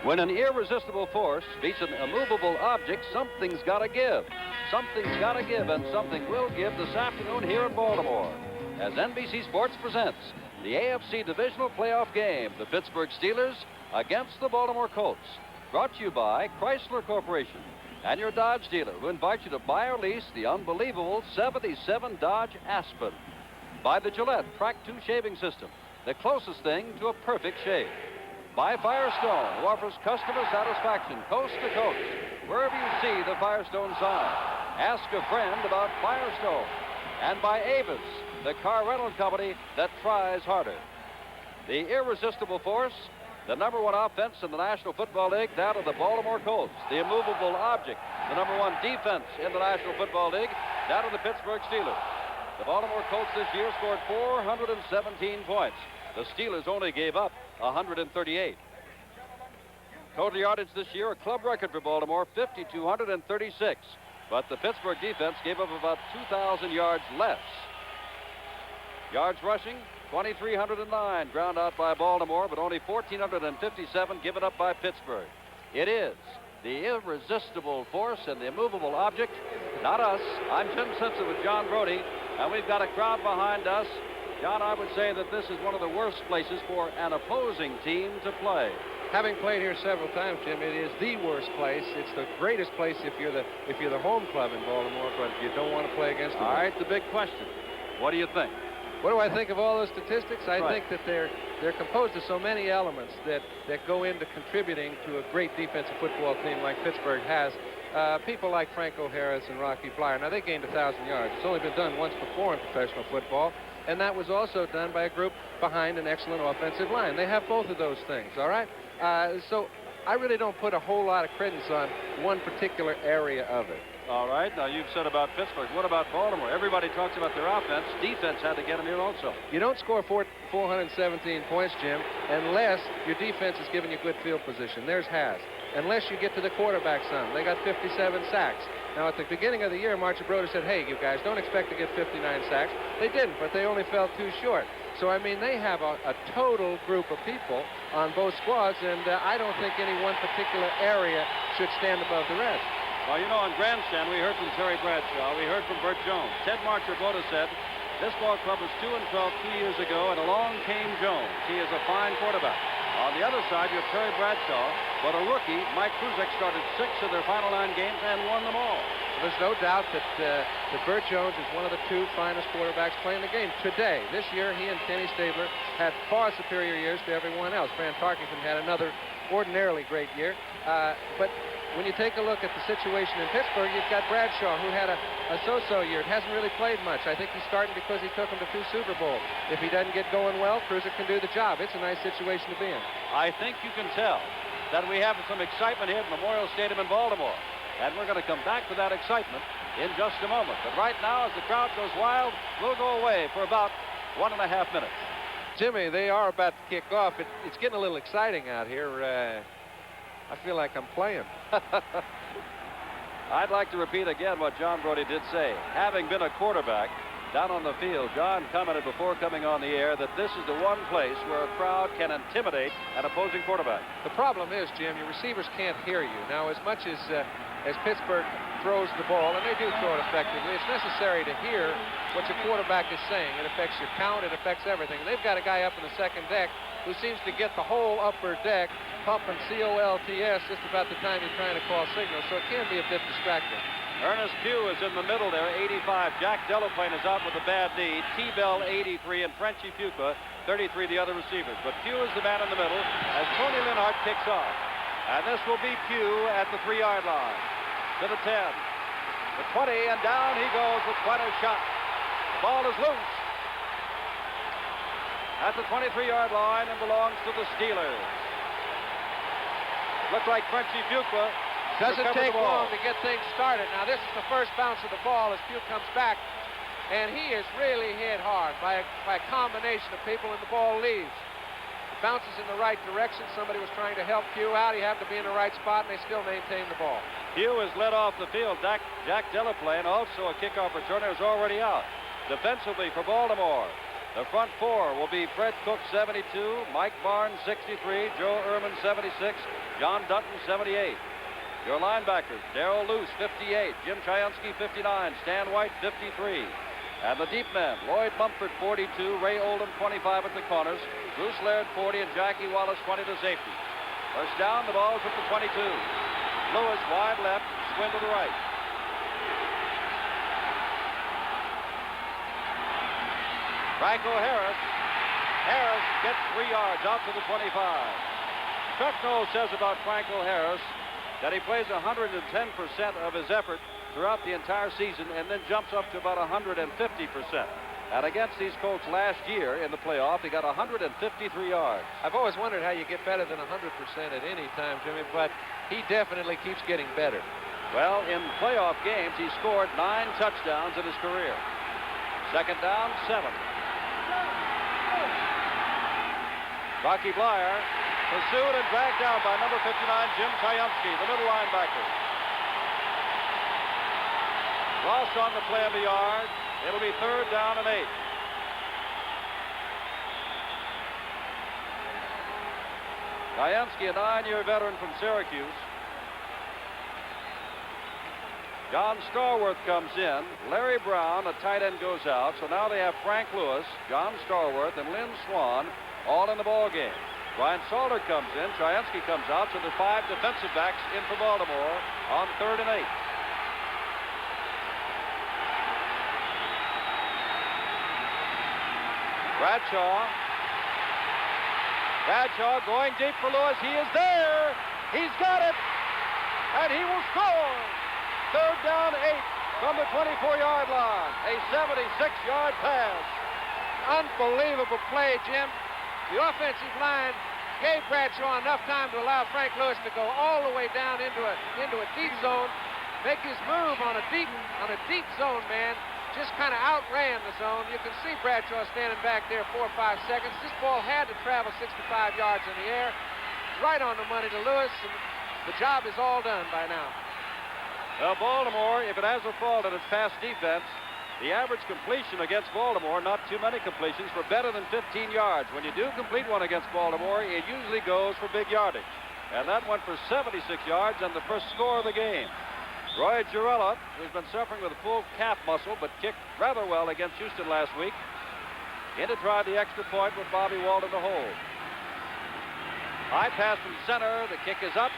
When an irresistible force beats an immovable object, something's got to give. Something's got to give, and something will give this afternoon here in Baltimore. As NBC Sports presents the AFC Divisional Playoff game, the Pittsburgh Steelers against the Baltimore Colts. Brought to you by Chrysler Corporation and your Dodge dealer, who invites you to buy or lease the unbelievable 77 Dodge Aspen. By the Gillette Track 2 shaving system, the closest thing to a perfect shave. By Firestone, who offers customer satisfaction coast to coast. Wherever you see the Firestone sign, ask a friend about Firestone. And by Avis, the car rental company that tries harder. The irresistible force, the number one offense in the National Football League, that of the Baltimore Colts. The immovable object, the number one defense in the National Football League, that of the Pittsburgh Steelers. The Baltimore Colts this year scored 417 points. The Steelers only gave up 138. Total yardage this year, a club record for Baltimore, 5,236. But the Pittsburgh defense gave up about 2,000 yards less. Yards rushing, 2,309 ground out by Baltimore, but only 1,457 given up by Pittsburgh. It is the irresistible force and the immovable object, not us. I'm Jim Simpson with John Brody, and we've got a crowd behind us. John, I would say that this is one of the worst places for an opposing team to play. Having played here several times, Jim, it is the worst place. It's the greatest place if you're the home club in Baltimore, but you don't want to play against them. All right, the big question. What do you think? What do I think of all those statistics? I think that they're composed of so many elements that go into contributing to a great defensive football team like Pittsburgh has. People like Franco Harris and Rocky Flyer. Now, they gained 1,000 yards. It's only been done once before in professional football, and that was also done by a group behind an excellent offensive line. They have both of those things, all right? So I really don't put a whole lot of credence on one particular area of it. All right. Now, you've said about Pittsburgh. What about Baltimore? Everybody talks about their offense. Defense had to get them here also. You don't score 417 points, Jim, unless your defense is giving you good field position. Theirs has. Unless you get to the quarterback some. They got 57 sacks. Now, at the beginning of the year, Marcia Broder said, hey, you guys, don't expect to get 59 sacks. They didn't, but they only fell too short. So, I mean, they have a total group of people on both squads, and I don't think any one particular area should stand above the rest. Well, you know, on Grandstand, we heard from Terry Bradshaw. We heard from Bert Jones. Ted Marcher-Boda said, this ball club was 2-12 2 years ago, and along came Jones. He is a fine quarterback. On the other side, you have Terry Bradshaw, but a rookie, Mike Kruzek, started 6 of their final 9 games and won them all. There's no doubt that Bert Jones is one of the 2 finest quarterbacks playing the game today. This year, he and Kenny Stabler had far superior years to everyone else. Van Tarkenton had another ordinarily great year. But when you take a look at the situation in Pittsburgh, you've got Bradshaw, who had a so-so year. It hasn't really played much. I think he's starting because he took him to 2 Super Bowls. If he doesn't get going well, Kruzek can do the job. It's a nice situation to be in. I think you can tell that we have some excitement here at Memorial Stadium in Baltimore. And we're going to come back to that excitement in just a moment. But right now, as the crowd goes wild, we'll go away for about 1.5 minutes. Jimmy, they are about to kick off. It's getting a little exciting out here. I feel like I'm playing. I'd like to repeat again what John Brody did say. Having been a quarterback down on the field, John commented before coming on the air that this is the one place where a crowd can intimidate an opposing quarterback. The problem is, Jim, your receivers can't hear you. Now, as much as Pittsburgh throws the ball, and they do throw it effectively, it's necessary to hear what your quarterback is saying. It affects your count. It affects everything. And they've got a guy up in the second deck who seems to get the whole upper deck pumping COLTS just about the time he's trying to call signals, so it can be a bit distracting. Ernest Pugh is in the middle there, 85. Jack Delaplane is out with a bad knee. T-Bell, 83, and Frenchie Fuqua, 33, the other receivers. But Pugh is the man in the middle as Tony Linhart kicks off. And this will be Pugh at the 3-yard line. To the 10, the 20, and down he goes with quite a shot. The ball is loose at the 23-yard line and belongs to the Steelers. Looks like Frenchie Fuqua doesn't take long to get things started. Now, this is the first bounce of the ball as Pugh comes back, and he is really hit hard by a combination of people, and the ball leaves. It bounces in the right direction. Somebody was trying to help Pugh out. He happened to be in the right spot, and they still maintain the ball. Pugh is led off the field. Jack Delaplane, also a kickoff returner, is already out. Defensively for Baltimore, The front four will be Fred Cook, 72, Mike Barnes, 63, Joe Ehrman, 76, John Dutton, 78. Your linebackers, Darrell Luce, 58, Jim Chiansky, 59, Stan White, 53. And the deep men, Lloyd Mumford, 42, Ray Oldham, 25 at the corners, Bruce Laird, 40, and Jackie Wallace, 20 to safety. First down, the ball's with the 22. Lewis wide left, Swin to the right. Franco Harris. Harris gets 3 yards out to the 25. Chuck Noll says about Franco Harris that he plays 110% of his effort throughout the entire season and then jumps up to about 150%. And against these Colts last year in the playoff, he got 153 yards. I've always wondered how you get better than 100% at any time, Jimmy, but he definitely keeps getting better. Well, in playoff games, he scored 9 touchdowns in his career. Second down, 7. Rocky Blyer pursued and dragged down by number 59, Jim Chiansky, the middle linebacker. Lost on the play of the yard. It'll be third down and 8. Chiansky, a 9-year veteran from Syracuse. John Starworth comes in. Larry Brown, a tight end, goes out. So now they have Frank Lewis, John Starworth, and Lynn Swan all in the ball game. Brian Salter comes in. Chiansky comes out. So the 5 defensive backs in for Baltimore on third and 8. Bradshaw going deep for Lewis. He is there. He's got it. And he will score. Third down, 8 from the 24-yard line. A 76-yard pass. Unbelievable play, Jim. The offensive line gave Bradshaw enough time to allow Frank Lewis to go all the way down into a deep zone, make his move on a deep zone man. Just kind of outran the zone. You can see Bradshaw standing back there 4 or 5 seconds. This ball had to travel 65 yards in the air. Right on the money to Lewis, and the job is all done by now. Well, Baltimore, if it has a fault in its pass defense, the average completion against Baltimore, not too many completions, for better than 15 yards. When you do complete one against Baltimore, it usually goes for big yardage. And that went for 76 yards and the first score of the game. Roy Girella, who's been suffering with a full calf muscle, but kicked rather well against Houston last week, in to try the extra point with Bobby Walden to hold. High pass from center, the kick is up,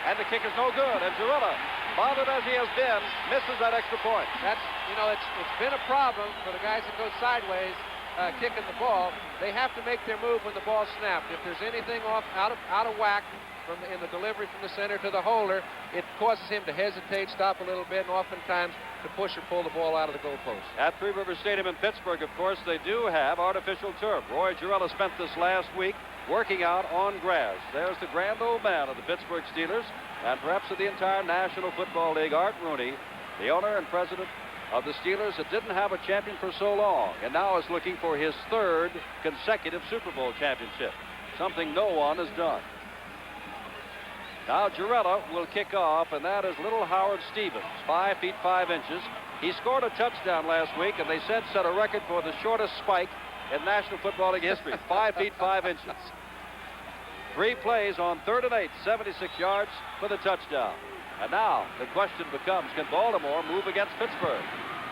and the kick is no good. And Girella, bothered as he has been, misses that extra point. That's, it's been a problem for the guys that go sideways kicking the ball. They have to make their move when the ball's snapped. If there's anything off out of whack in the delivery from the center to the holder, it causes him to hesitate, stop a little bit, and oftentimes to push or pull the ball out of the goalpost. At Three Rivers Stadium in Pittsburgh, of course, they do have artificial turf. Roy Girella spent this last week working out on grass. There's the grand old man of the Pittsburgh Steelers, and perhaps of the entire National Football League, Art Rooney, the owner and president of the Steelers that didn't have a champion for so long, and now is looking for his 3rd consecutive Super Bowl championship, something no one has done. Now Girella will kick off, and that is little Howard Stevens, 5 feet 5 inches. He scored a touchdown last week, and they said set a record for the shortest spike in National Football League history, 5 feet 5 inches. 3 plays on 3rd and 8, 76 yards for the touchdown. And now the question becomes, can Baltimore move against Pittsburgh?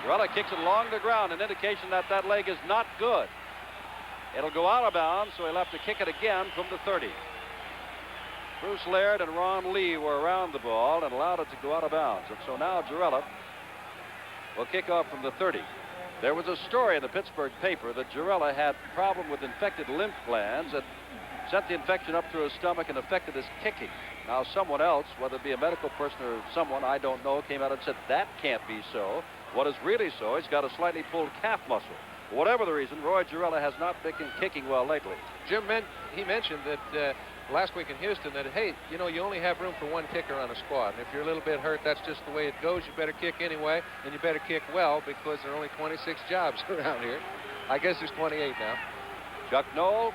Girella kicks it along the ground, an indication that that leg is not good. It'll go out of bounds, so he'll have to kick it again from the 30. Bruce Laird and Ron Lee were around the ball and allowed it to go out of bounds. And so now Girella will kick off from the 30. There was a story in the Pittsburgh paper that Girella had a problem with infected lymph glands that sent the infection up through his stomach and affected his kicking. Now someone else, whether it be a medical person or someone, I don't know, came out and said that can't be so. What is really so, he's got a slightly pulled calf muscle. Whatever the reason, Roy Girella has not been kicking well lately. Jim, he mentioned that last week in Houston that, hey, you only have room for 1 kicker on a squad. And if you're a little bit hurt, that's just the way it goes. You better kick anyway, and you better kick well because there are only 26 jobs around here. I guess there's 28 now. Chuck Noll,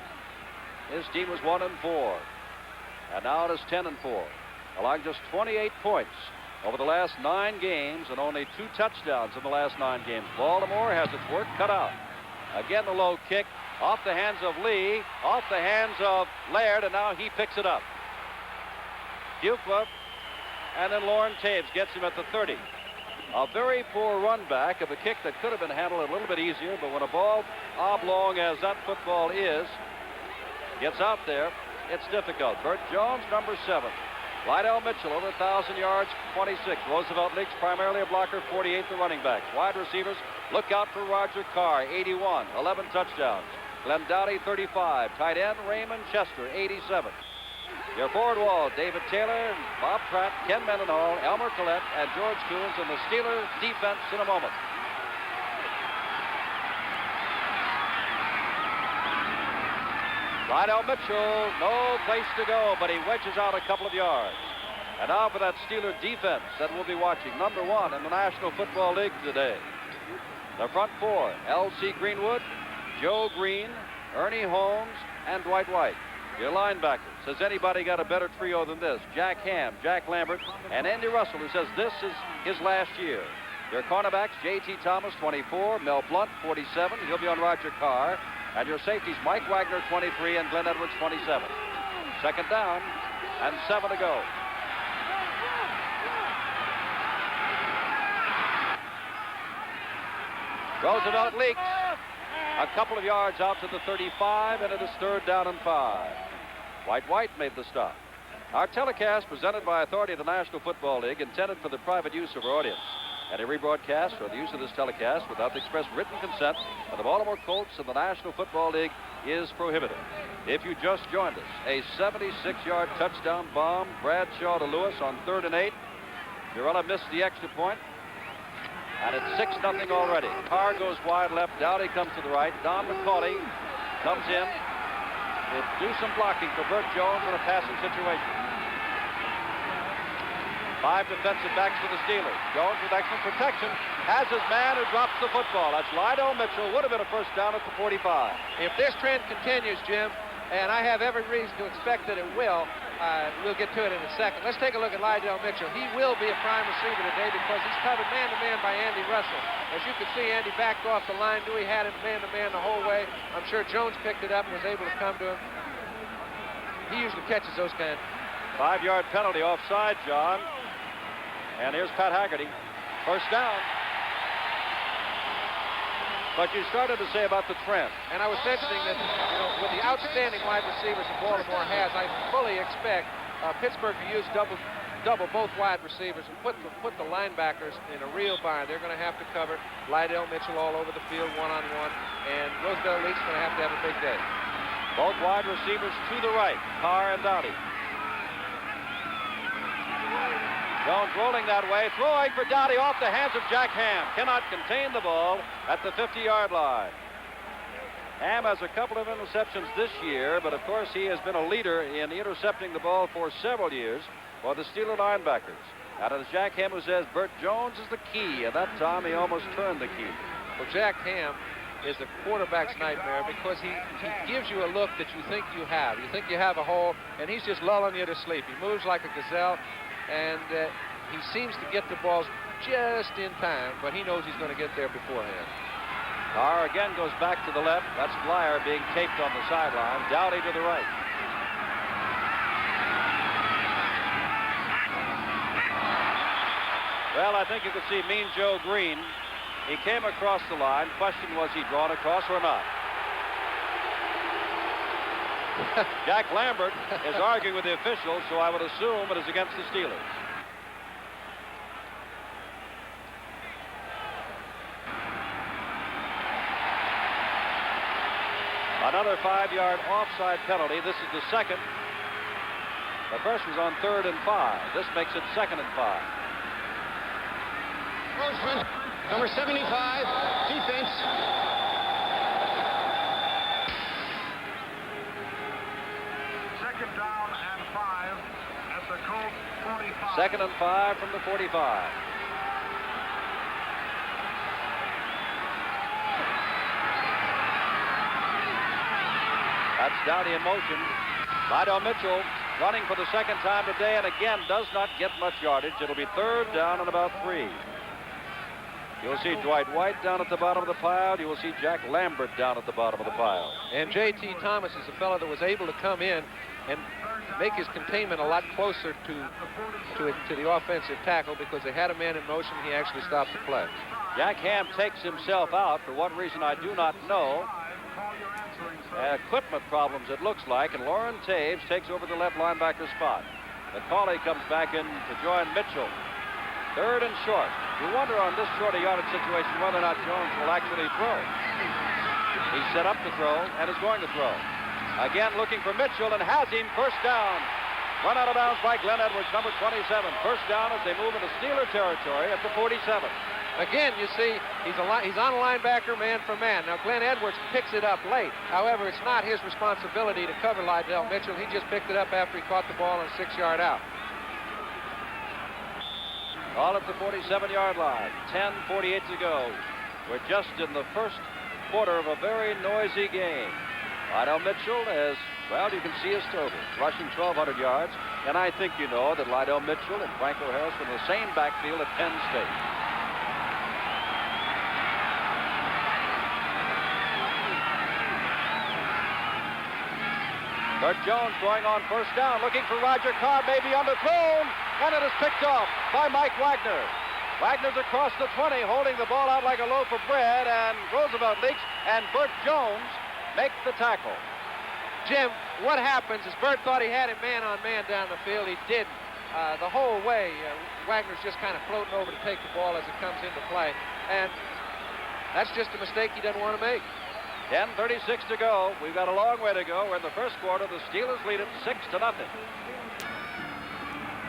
his team was 1-4. And now it is 10-4. Allowing just 28 points over the last 9 games and only 2 touchdowns in the last 9 games. Baltimore has its work cut out. Again, the low kick off the hands of Lee, off the hands of Laird, and now he picks it up. Buchla, and then Lauren Taves gets him at the 30. A very poor run back of a kick that could have been handled a little bit easier, but when a ball oblong as that football is gets out there, it's difficult. Bert Jones, number 7. Lydell Mitchell, over 1,000 yards, 26. Roosevelt Leaks, primarily a blocker, 48, the running backs. Wide receivers, look out for Roger Carr, 81, 11 touchdowns. Glenn Dowdy, 35. Tight end, Raymond Chester, 87. Your forward wall, David Taylor, Bob Pratt, Ken Mendenhall, Elmer Collette, and George Coons, and the Steelers defense in a moment. Lydell Mitchell, no place to go, but he wedges out a couple of yards. And now for that Steeler defense that we'll be watching. Number 1 in the National Football League today. The front 4, L.C. Greenwood, Joe Green, Ernie Holmes, and Dwight White. Your linebackers. Has anybody got a better trio than this? Jack Ham, Jack Lambert, and Andy Russell, who says this is his last year. Your cornerbacks, J.T. Thomas, 24, Mel Blunt, 47. He'll be on Roger Carr. And your safeties, Mike Wagner, 23, and Glenn Edwards, 27. Second down, and 7 to go. Roosevelt Leaks. A couple of yards out to the 35, and it is 3rd down and 5. White made the stop. Our telecast, presented by authority of the National Football League, intended for the private use of our audience. Any rebroadcast or the use of this telecast without the express written consent of the Baltimore Colts and the National Football League is prohibited. If you just joined us, a 76-yard touchdown bomb, Bradshaw to Lewis on 3rd and 8. Urella missed the extra point. And it's 6-0 already. Carr goes wide left. Dowdy comes to the right. Don McCauley comes in to do some blocking for Bert Jones in a passing situation. 5 defensive backs for the Steelers. Jones with excellent protection has his man who drops the football. That's Lydell Mitchell. Would have been a first down at the 45. If this trend continues, Jim, and I have every reason to expect that it will, we'll get to it in a second. Let's take a look at Lydell Mitchell. He will be a prime receiver today because he's covered man-to-man by Andy Russell. As you can see, Andy backed off the line. Dewey had him man-to-man the whole way. I'm sure Jones picked it up and was able to come to him. He usually catches those kind. 5-yard penalty offside, John. And here's Pat Haggerty. First down. But you started to say about the trend. And I was mentioning that, with the outstanding wide receivers that Baltimore has, I fully expect Pittsburgh to use double both wide receivers and put the linebackers in a real bind. They're going to have to cover Lydell Mitchell all over the field one-on-one, and Roosevelt Leaks going to have a big day. Both wide receivers to the right, Carr and Dowdy. Jones rolling that way, throwing for Dowdy off the hands of Jack Ham. Cannot contain the ball at the 50-yard line. Ham has a couple of interceptions this year, but of course he has been a leader in intercepting the ball for several years for the Steeler linebackers. And it's Jack Ham who says Bert Jones is the key, and that time he almost turned the key. Well, Jack Ham is the quarterback's nightmare because he gives you a look that you think you have. You think you have a hole, and he's just lulling you to sleep. He moves like a gazelle, and he seems to get the balls just in time, but he knows he's going to get there beforehand. Carr again goes back to the left. That's Blyer being taped on the sideline. Dowdy to the right. Well, I think you could see Mean Joe Green. He came across the line. Question was he drawn across or not? Jack Lambert is arguing with the officials, so I would assume it is against the Steelers. Another 5-yard offside penalty. This is the second. The first was on 3rd and 5. This makes it 2nd and 5. Horseman, number 75, defense. Second down and 5 at the Colts 45. 2nd and 5 from the 45. That's Dowdy in motion. Lydell Mitchell running for the second time today, and again does not get much yardage. It'll be 3rd down and about 3. You'll see Dwight White down at the bottom of the pile. You will see Jack Lambert down at the bottom of the pile. And J.T. Thomas is a fellow that was able to come in and make his containment a lot closer to the offensive tackle because they had a man in motion. He actually stopped the play. Jack Ham takes himself out for what reason I do not know. Equipment problems, it looks like, and Lauren Taves takes over the left linebacker spot. McCauley comes back in to join Mitchell. Third and short. You wonder on this short yardage situation whether or not Jones will actually throw. He's set up to throw and is going to throw. Again looking for Mitchell and has him. First down. Run out of bounds by Glenn Edwards, number 27. First down as they move into Steeler territory at the 47. Again, you see, he's on a linebacker man for man. Now, Glenn Edwards picks it up late. However, it's not his responsibility to cover Lydell Mitchell. He just picked it up after he caught the ball on a 6-yard out. All at the 47-yard line. 10:48 to go. We're just in the first quarter of a very noisy game. Lydell Mitchell has, well, you can see his total, rushing 1,200 yards. And I think you know that Lydell Mitchell and Franco Harris from the same backfield at Penn State. Burt Jones throwing on first down, looking for Roger Carr, maybe underthrown, and it is picked off by Mike Wagner. Wagner's across the 20, holding the ball out like a loaf of bread, and Roosevelt leaks, and Burt Jones makes the tackle. Jim, what happens is Burt thought he had him man-on-man down the field. He didn't. The whole way, Wagner's just kind of floating over to take the ball as it comes into play, and that's just a mistake he doesn't want to make. 10:36 to go. We've got a long way to go. We're in the first quarter. The Steelers lead it 6-0.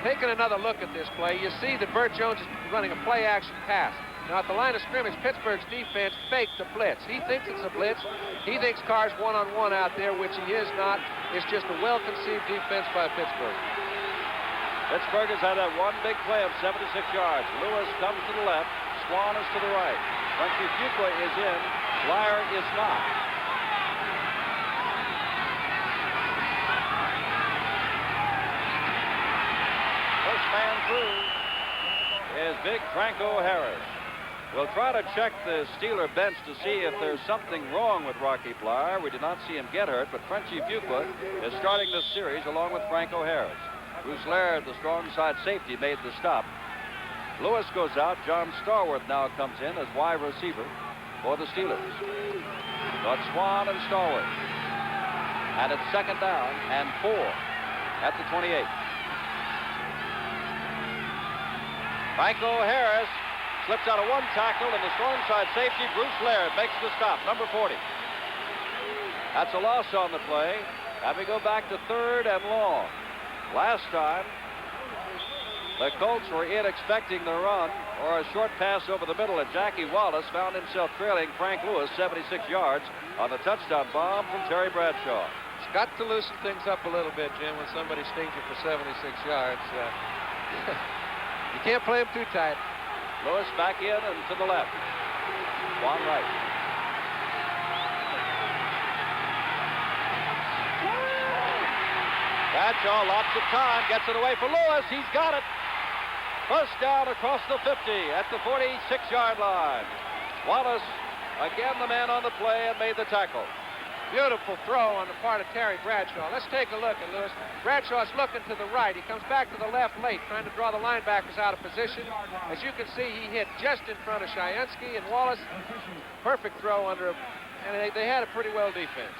Taking another look at this play, you see that Burt Jones is running a play-action pass. Now, at the line of scrimmage, Pittsburgh's defense faked the blitz. He thinks it's a blitz. He thinks Carr's one-on-one out there, which he is not. It's just a well-conceived defense by Pittsburgh. Pittsburgh has had that one big play of 76 yards. Lewis comes to the left. Swan is to the right. Frankie Fuqua is in. Blyer is not. First man through is big Franco Harris. We'll try to check the Steeler bench to see if there's something wrong with Rocky Blyer. We did not see him get hurt, but Frenchie Fuqua is starting this series along with Franco Harris. Bruce Laird, the strong side safety, made the stop. Lewis goes out. John Starworth now comes in as wide receiver for the Steelers. Got Swan and Starworth. And it's second down and 4 at the 28. Franco Harris slips out of one tackle, and the strong side safety, Bruce Laird, makes the stop, number 40. That's a loss on the play. And we go back to third and long. Last time, the Colts were in expecting the run or a short pass over the middle, and Jackie Wallace found himself trailing Frank Lewis 76 yards on the touchdown bomb from Terry Bradshaw. It's got to loosen things up a little bit, Jim, when somebody stings you for 76 yards. You can't play him too tight. Lewis back in and to the left. Swan right. Bradshaw, lots of time, gets it away for Lewis. He's got it. First down across the 50 at the 46-yard line. Wallace, again the man on the play, and made the tackle. Beautiful throw on the part of Terry Bradshaw. Let's take a look at Lewis. Bradshaw's looking to the right. He comes back to the left late, trying to draw the linebackers out of position. As you can see, he hit just in front of Shayansky, and Wallace, perfect throw under, and they had a pretty well defense.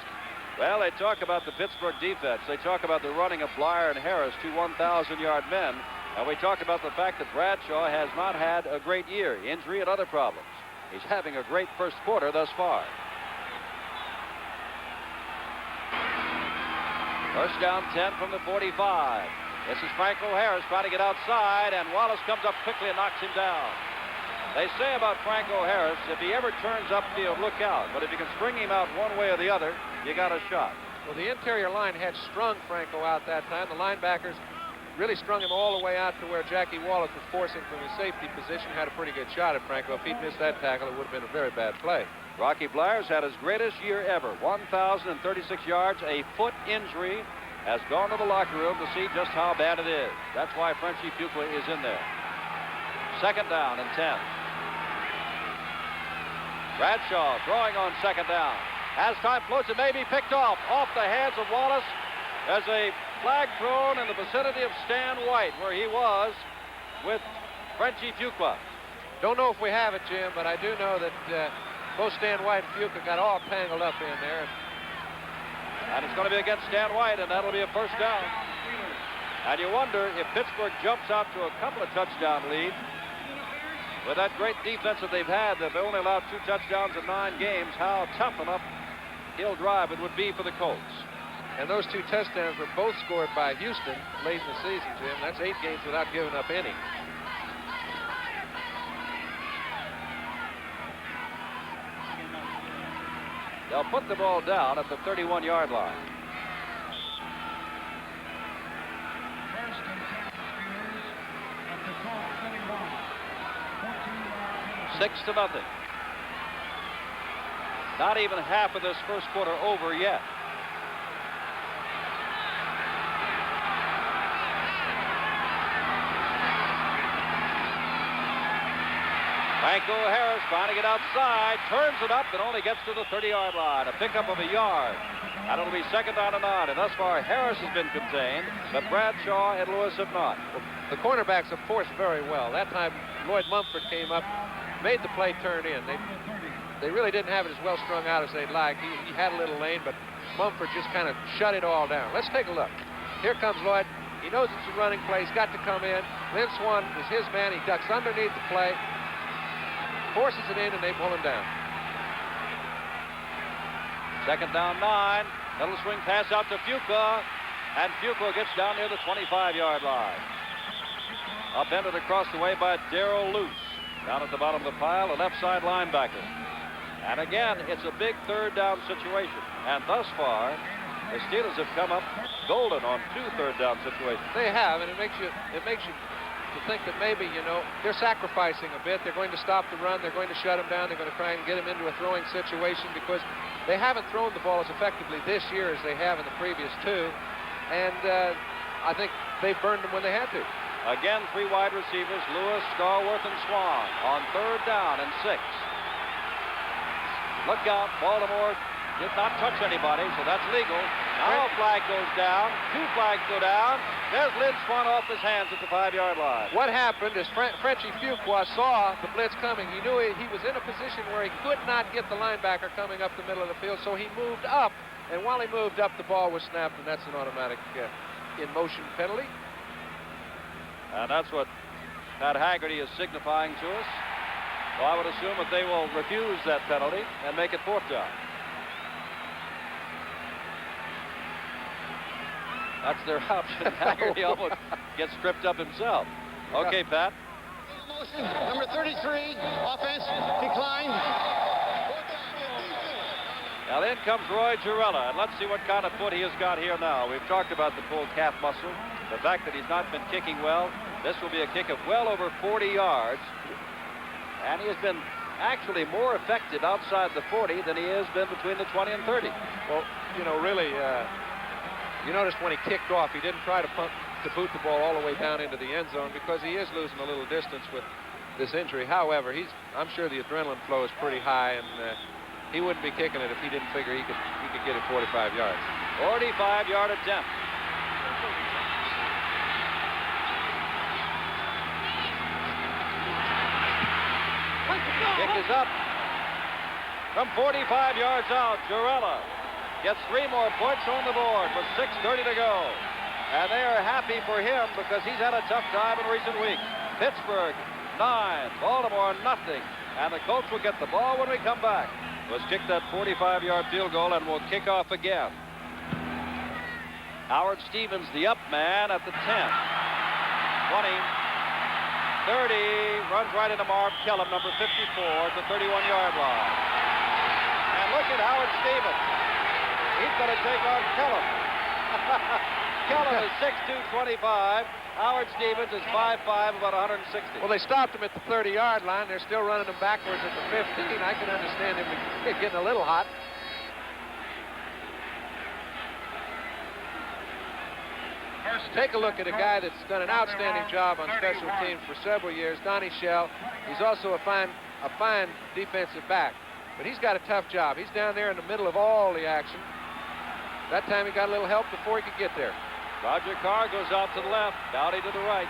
Well, they talk about the Pittsburgh defense. They talk about the running of Blyer and Harris, two 1,000-yard men. And we talk about the fact that Bradshaw has not had a great year, injury and other problems. He's having a great first quarter thus far. First down 10 from the 45. This is Franco Harris trying to get outside, and Wallace comes up quickly and knocks him down. They say about Franco Harris, if he ever turns upfield, look out. But if you can string him out one way or the other, you got a shot. Well, the interior line had strung Franco out that time. The linebackers really strung him all the way out to where Jackie Wallace was forcing from his safety position. Had a pretty good shot at Franco. If he'd missed that tackle, it would have been a very bad play. Rocky Blyer's had his greatest year ever. 1,036 yards, a foot injury. Has gone to the locker room to see just how bad it is. That's why Frenchie Fuqua is in there. Second down and 10. Bradshaw throwing on second down. As time floats, it may be picked off the hands of Wallace. There's a flag thrown in the vicinity of Stan White, where he was with Frenchy Fuqua. Don't know if we have it, Jim, but I do know that both Stan White and Fuqua got all tangled up in there. And it's going to be against Stan White, and that'll be a first down. And you wonder if Pittsburgh jumps out to a couple of touchdown lead. With that great defense that they've had, they've only allowed 2 touchdowns in 9 games, how tough an uphill drive it would be for the Colts. And those 2 touchdowns were both scored by Houston late in the season, Jim. That's 8 games without giving up any. They'll put the ball down at the 31-yard line. First and 10 Steelers at the Colts 31. 14-yard penalty. 6-0. Not even half of this first quarter over yet. Franco Harris trying to get outside, turns it up, and only gets to the 30-yard line. A pickup of a yard. And it'll be second down and 9. And thus far, Harris has been contained, but Bradshaw and Lewis have not. Well, the cornerbacks have forced very well. That time, Lloyd Mumford came up, made the play turn in. They really didn't have it as well strung out as they'd like. He had a little lane, but Mumford just kind of shut it all down. Let's take a look. Here comes Lloyd. He knows it's a running play. He's got to come in. Lynn Swan is his man. He ducks underneath the play, forces it in, and they pull him down. Second down 9. Little swing pass out to Fuqua, and Fuqua gets down near the 25-yard line. Upended across the way by Darrell Luce. Down at the bottom of the pile, a left side linebacker. And again, it's a big third down situation. And thus far, the Steelers have come up golden on 2 third down situations. They have, and it makes you to think that maybe, you know, they're sacrificing a bit. They're going to stop the run. They're going to shut him down. They're going to try and get him into a throwing situation because they haven't thrown the ball as effectively this year as they have in the previous 2. And I think they've burned them when they had to. Again, 3 wide receivers, Lewis, Starworth, and Swan on third down and 6. Look out, Baltimore did not touch anybody, so that's legal. Now a flag goes down, 2 flags go down. There's Lynn Swan off his hands at the 5-yard line. What happened is Frenchy Fuqua saw the blitz coming. He knew he was in a position where he could not get the linebacker coming up the middle of the field, so he moved up. And while he moved up, the ball was snapped, and that's an automatic in-motion penalty. And that's what Pat Haggerty is signifying to us. So I would assume that they will refuse that penalty and make it 4th down. That's their option. Haggerty almost gets tripped up himself. Okay, Pat. Motion, number 33, offense, decline. Now in comes Roy Girella, and let's see what kind of foot he has got here now. We've talked about the pulled calf muscle, the fact that he's not been kicking well. This will be a kick of well over 40 yards, and he has been actually more effective outside the 40 than he has been between the 20 and 30. Well, you know, really, you noticed when he kicked off, he didn't try to boot the ball all the way down into the end zone because he is losing a little distance with this injury. However, I'm sure the adrenaline flow is pretty high, and he wouldn't be kicking it if he didn't figure he could get it 45 yards. 45-yard attempt. Kick is up. From 45 yards out, Girella gets 3 more points on the board with 6:30 to go. And they are happy for him because he's had a tough time in recent weeks. Pittsburgh, 9. Baltimore, nothing. And the Colts will get the ball when we come back. Let's kick that 45-yard field goal, and we'll kick off again. Howard Stevens, the up man at the 10. 20. 30, runs right into Marv Kellum, number 54, at the 31-yard line. And look at Howard Stevens. He's going to take on Kellum. Kellum is 6'2", 25. Howard Stevens is 5'5", about 160. Well, they stopped him at the 30-yard line. They're still running him backwards at the 15. I can understand him getting a little hot. Take a look at a guy that's done an outstanding job on special teams for several years, Donnie Shell. He's also a fine defensive back. But he's got a tough job. He's down there in the middle of all the action. That time he got a little help before he could get there. Roger Carr goes out to the left, Dowdy to the right.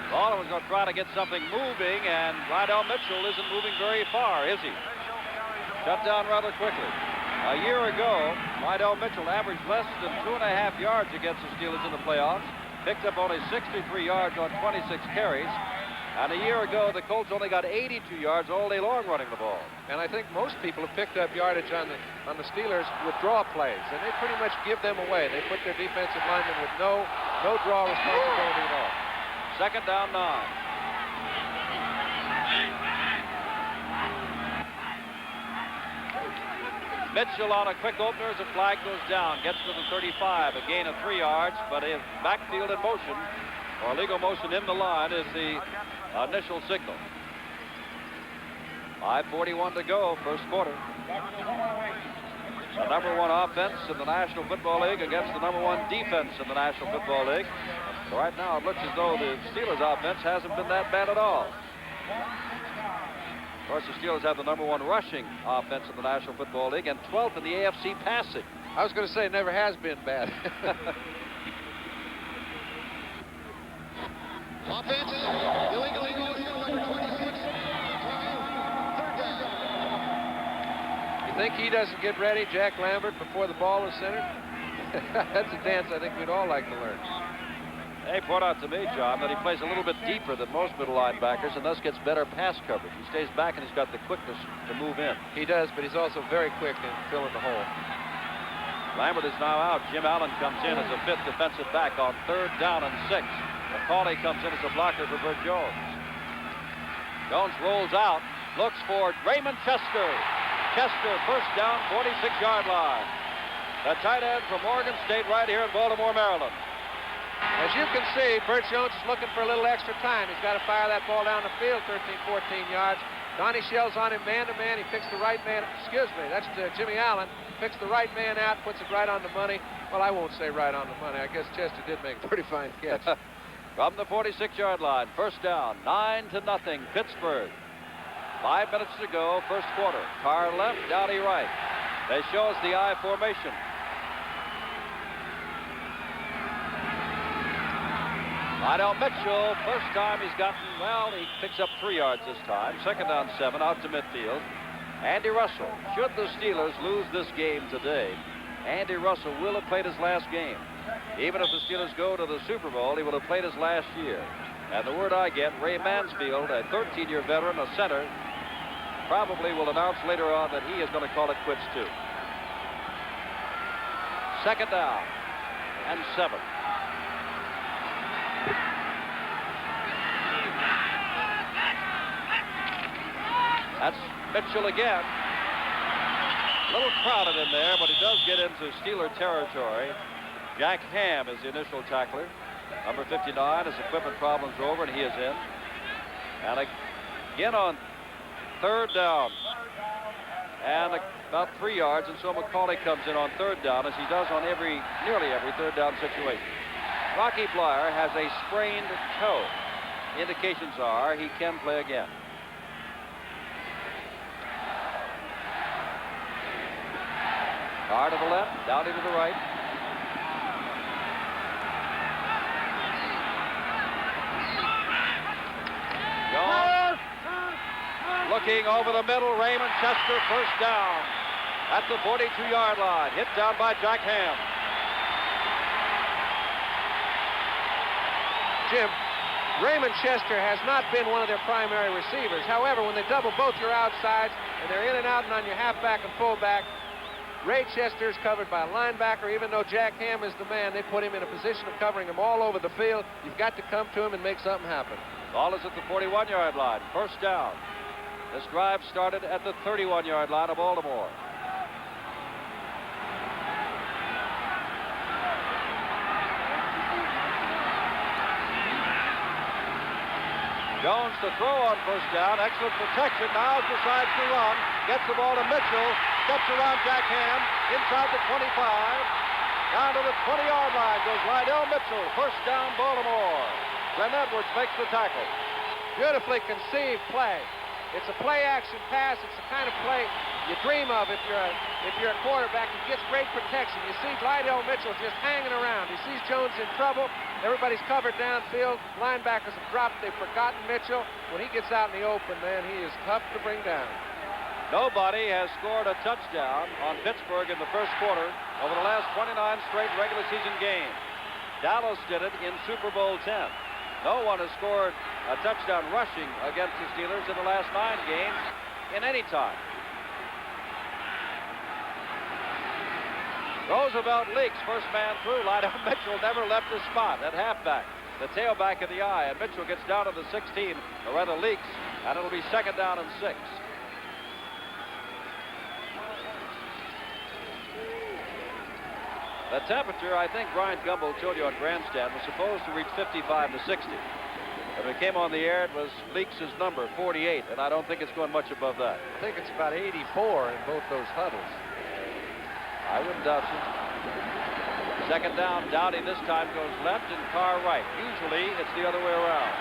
Baltimore's going to try to get something moving, and Rydell Mitchell isn't moving very far, is he? Shut down rather quickly. A year ago, Rydell Mitchell averaged less than 2.5 yards against the Steelers in the playoffs, picked up only 63 yards on 26 carries, and a year ago, the Colts only got 82 yards all day long running the ball. And I think most people have picked up yardage on the Steelers with draw plays, and they pretty much give them away. They put their defensive linemen with no draw responsibility at all. Second down, 9. Mitchell on a quick opener as a flag goes down, gets to the 35, a gain of 3 yards, but if backfield in motion, or legal motion in the line, is the initial signal. 5:41 to go, first quarter. The number 1 offense in the National Football League against the number 1 defense in the National Football League. So right now, it looks as though the Steelers' offense hasn't been that bad at all. Of course, the Steelers have the number 1 rushing offense in the National Football League and 12th in the AFC passing. I was going to say it never has been bad. Offense, illegally goes number 26. Third down. You think he doesn't get ready, Jack Lambert, before the ball is centered? That's a dance I think we'd all like to learn. They point out to me, John, that he plays a little bit deeper than most middle linebackers and thus gets better pass coverage. He stays back and he's got the quickness to move in. He does, but he's also very quick in filling the hole. Lambert is now out. Jim Allen comes in as a 5th defensive back on 3rd down and 6. McCauley comes in as a blocker for Bert Jones. Jones rolls out, looks for Raymond Chester. Chester, first down, 46-yard line. The tight end from Morgan State right here in Baltimore, Maryland. As you can see, Bert Jones is looking for a little extra time. He's got to fire that ball down the field 13, 14 yards. Donnie Shell's on him man-to-man. He picks the right man. Excuse me, that's Jimmy Allen. Picks the right man out, puts it right on the money. Well, I won't say right on the money. I guess Chester did make a pretty fine catch. From the 46-yard line, first down, 9-0, Pittsburgh. 5 minutes to go, first quarter. Carr left, Dowdy right. They show us the I formation. Rydell Mitchell, first time he's gotten, well, he picks up 3 yards this time. Second down, 7, out to midfield. Andy Russell, should the Steelers lose this game today, Andy Russell will have played his last game. Even if the Steelers go to the Super Bowl, he will have played his last year. And the word I get, Ray Mansfield, a 13-year veteran, a center, probably will announce later on that he is going to call it quits too. Second down and 7. That's Mitchell again. A little crowded in there, but he does get into Steeler territory. Jack Ham is the initial tackler. Number 59, his equipment problems are over, and he is in. And again on 3rd down. And about 3 yards, and so McCauley comes in on 3rd down, as he does on nearly every 3rd down situation. Rocky Bleier has a sprained toe. Indications are he can play again. Carr to the left, Dowdy to the right. Jones looking over the middle. Raymond Chester, first down at the 42-yard line. Hit down by Jack Ham. Jim, Raymond Chester has not been one of their primary receivers. However, when they double both your outsides and they're in and out and on your halfback and fullback, Ray Chester is covered by a linebacker. Even though Jack Ham is the man, they put him in a position of covering him all over the field. You've got to come to him and make something happen. Ball is at the 41-yard line. First down. This drive started at the 31-yard line of Baltimore. Jones to throw on first down. Excellent protection. Now decides to run. Gets the ball to Mitchell. Steps around Jack Ham. Inside the 25. Down to the 20-yard line goes Rydell Mitchell. First down, Baltimore. Glenn Edwards makes the tackle. Beautifully conceived play. It's a play-action pass. It's the kind of play you dream of if you're a quarterback. He gets great protection. You see Lydell Mitchell just hanging around. He sees Jones in trouble. Everybody's covered downfield. Linebackers have dropped. They've forgotten Mitchell. When he gets out in the open, man, he is tough to bring down. Nobody has scored a touchdown on Pittsburgh in the first quarter over the last 29 straight regular season games. Dallas did it in Super Bowl 10. No one has scored a touchdown rushing against the Steelers in the last 9 games in any time. Roosevelt leaks first man through. Lydell Mitchell never left his spot at halfback. The tailback of the eye, and Mitchell gets down to the 16, or rather leaks, and it'll be 2nd down and 6. The temperature, I think Brian Gumbel told you on Grandstand, was supposed to reach 55 to 60. When it came on the air, it was Leaks' number, 48, and I don't think it's going much above that. I think it's about 84 in both those huddles. I wouldn't doubt you. 2nd down, Dowdy this time goes left and Carr right. Usually, it's the other way around.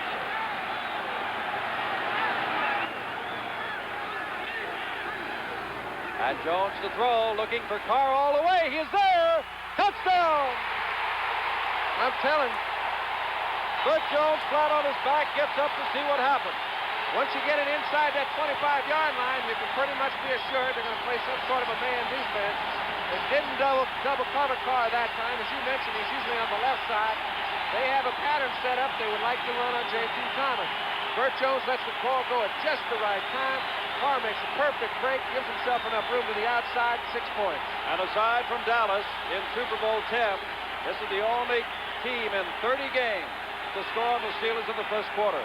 And Jones to throw, looking for Carr all the way. He is there! Touchdown! I'm telling. Bert Jones flat on his back, gets up to see what happens. Once you get it inside that 25-yard line, you can pretty much be assured they're going to play some sort of a man defense. They didn't double cover Carr that time. As you mentioned, he's usually on the left side. They have a pattern set up they would like to run on J.T. Thomas. Bert Jones lets the ball go at just the right time. Carr makes a perfect break, gives himself enough room to the outside, 6 points. And aside from Dallas in Super Bowl 10, this is the only team in 30 games to score on the Steelers in the first quarter.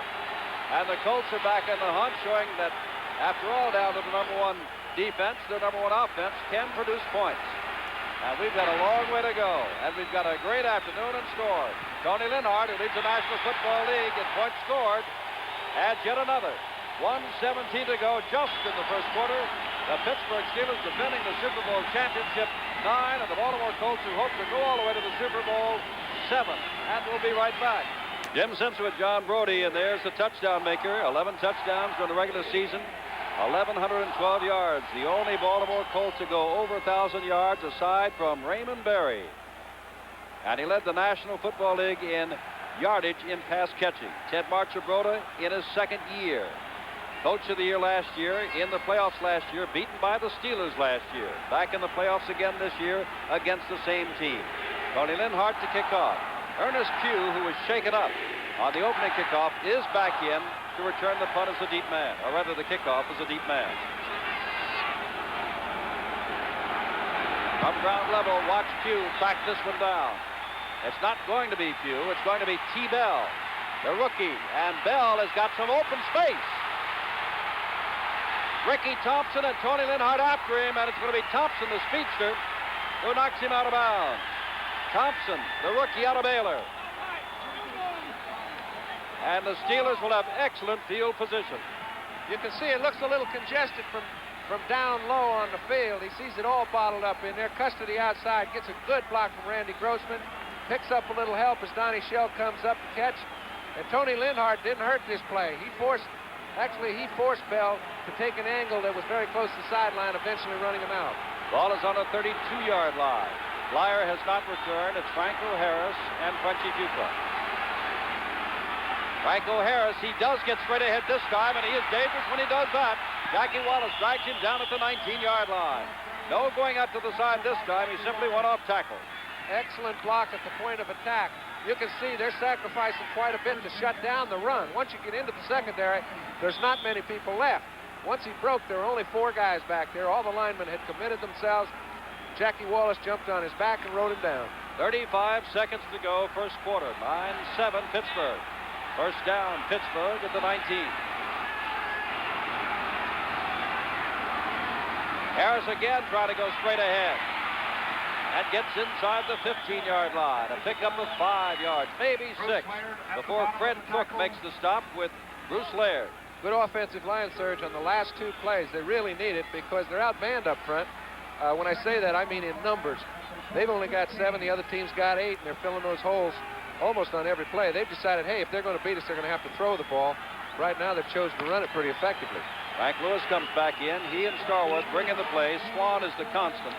And the Colts are back in the hunt, showing that, after all, down to the number 1 defense, their number 1 offense can produce points. And we've got a long way to go, and we've got a great afternoon in score. Tony Linhart, who leads the National Football League in points scored, adds yet another. 1:17 to go just in the first quarter. The Pittsburgh Steelers defending the Super Bowl championship 9, and the Baltimore Colts, who hope to go all the way to the Super Bowl 7. And we'll be right back. Jim Simpson with John Brody, and there's the touchdown maker. 11 touchdowns during the regular season, 1,112 yards. The only Baltimore Colts to go over 1,000 yards aside from Raymond Berry. And he led the National Football League in yardage in pass catching. Ted Marchibroda in his 2nd year. Coach of the year last year, in the playoffs last year, beaten by the Steelers last year. Back in the playoffs again this year against the same team. Tony Linhart to kick off. Ernest Pugh, who was shaken up on the opening kickoff, is back in to return the punt as a deep man, or rather the kickoff as a deep man. From ground level, watch Pugh track this one down. It's not going to be Pugh, it's going to be T. Bell, the rookie, and Bell has got some open space. Ricky Thompson and Tony Linhart after him, and it's going to be Thompson, the speedster, who knocks him out of bounds. Thompson, the rookie out of Baylor. And the Steelers will have excellent field position. You can see it looks a little congested from down low on the field. He sees it all bottled up in there. Cuts to the outside, gets a good block from Randy Grossman, picks up a little help as Donnie Shell comes up to catch. And Tony Linhart didn't hurt this play. He forced Bell to take an angle that was very close to the sideline, eventually running him out. Ball is on the 32-yard line. Flyer has not returned. It's Franco Harris and Frenchie Dutra. Franco Harris, he does get straight ahead this time, and he is dangerous when he does that. Jackie Wallace drags him down at the 19-yard line. No going out to the side this time. He simply went off tackle. Excellent block at the point of attack. You can see they're sacrificing quite a bit to shut down the run. Once you get into the secondary, there's not many people left. Once he broke, there were only 4 guys back there. All the linemen had committed themselves. Jackie Wallace jumped on his back and rode him down. 35 seconds to go, first quarter. 9-7 Pittsburgh. First down, Pittsburgh at the 19. Harris again trying to go straight ahead. And gets inside the 15-yard line. A pickup of 5 yards, maybe 6, before Fred Cook makes the stop with Bruce Laird. Good offensive line surge on the last 2 plays. They really need it because they're outmanned up front. When I say that, I mean in numbers. They've only got 7, the other team's got 8, and they're filling those holes almost on every play. They've decided, hey, if they're going to beat us, they're going to have to throw the ball. right now they've chosen to run it pretty effectively. Frank Lewis comes back in. He and Starworth bring in the play. Swan is the constant.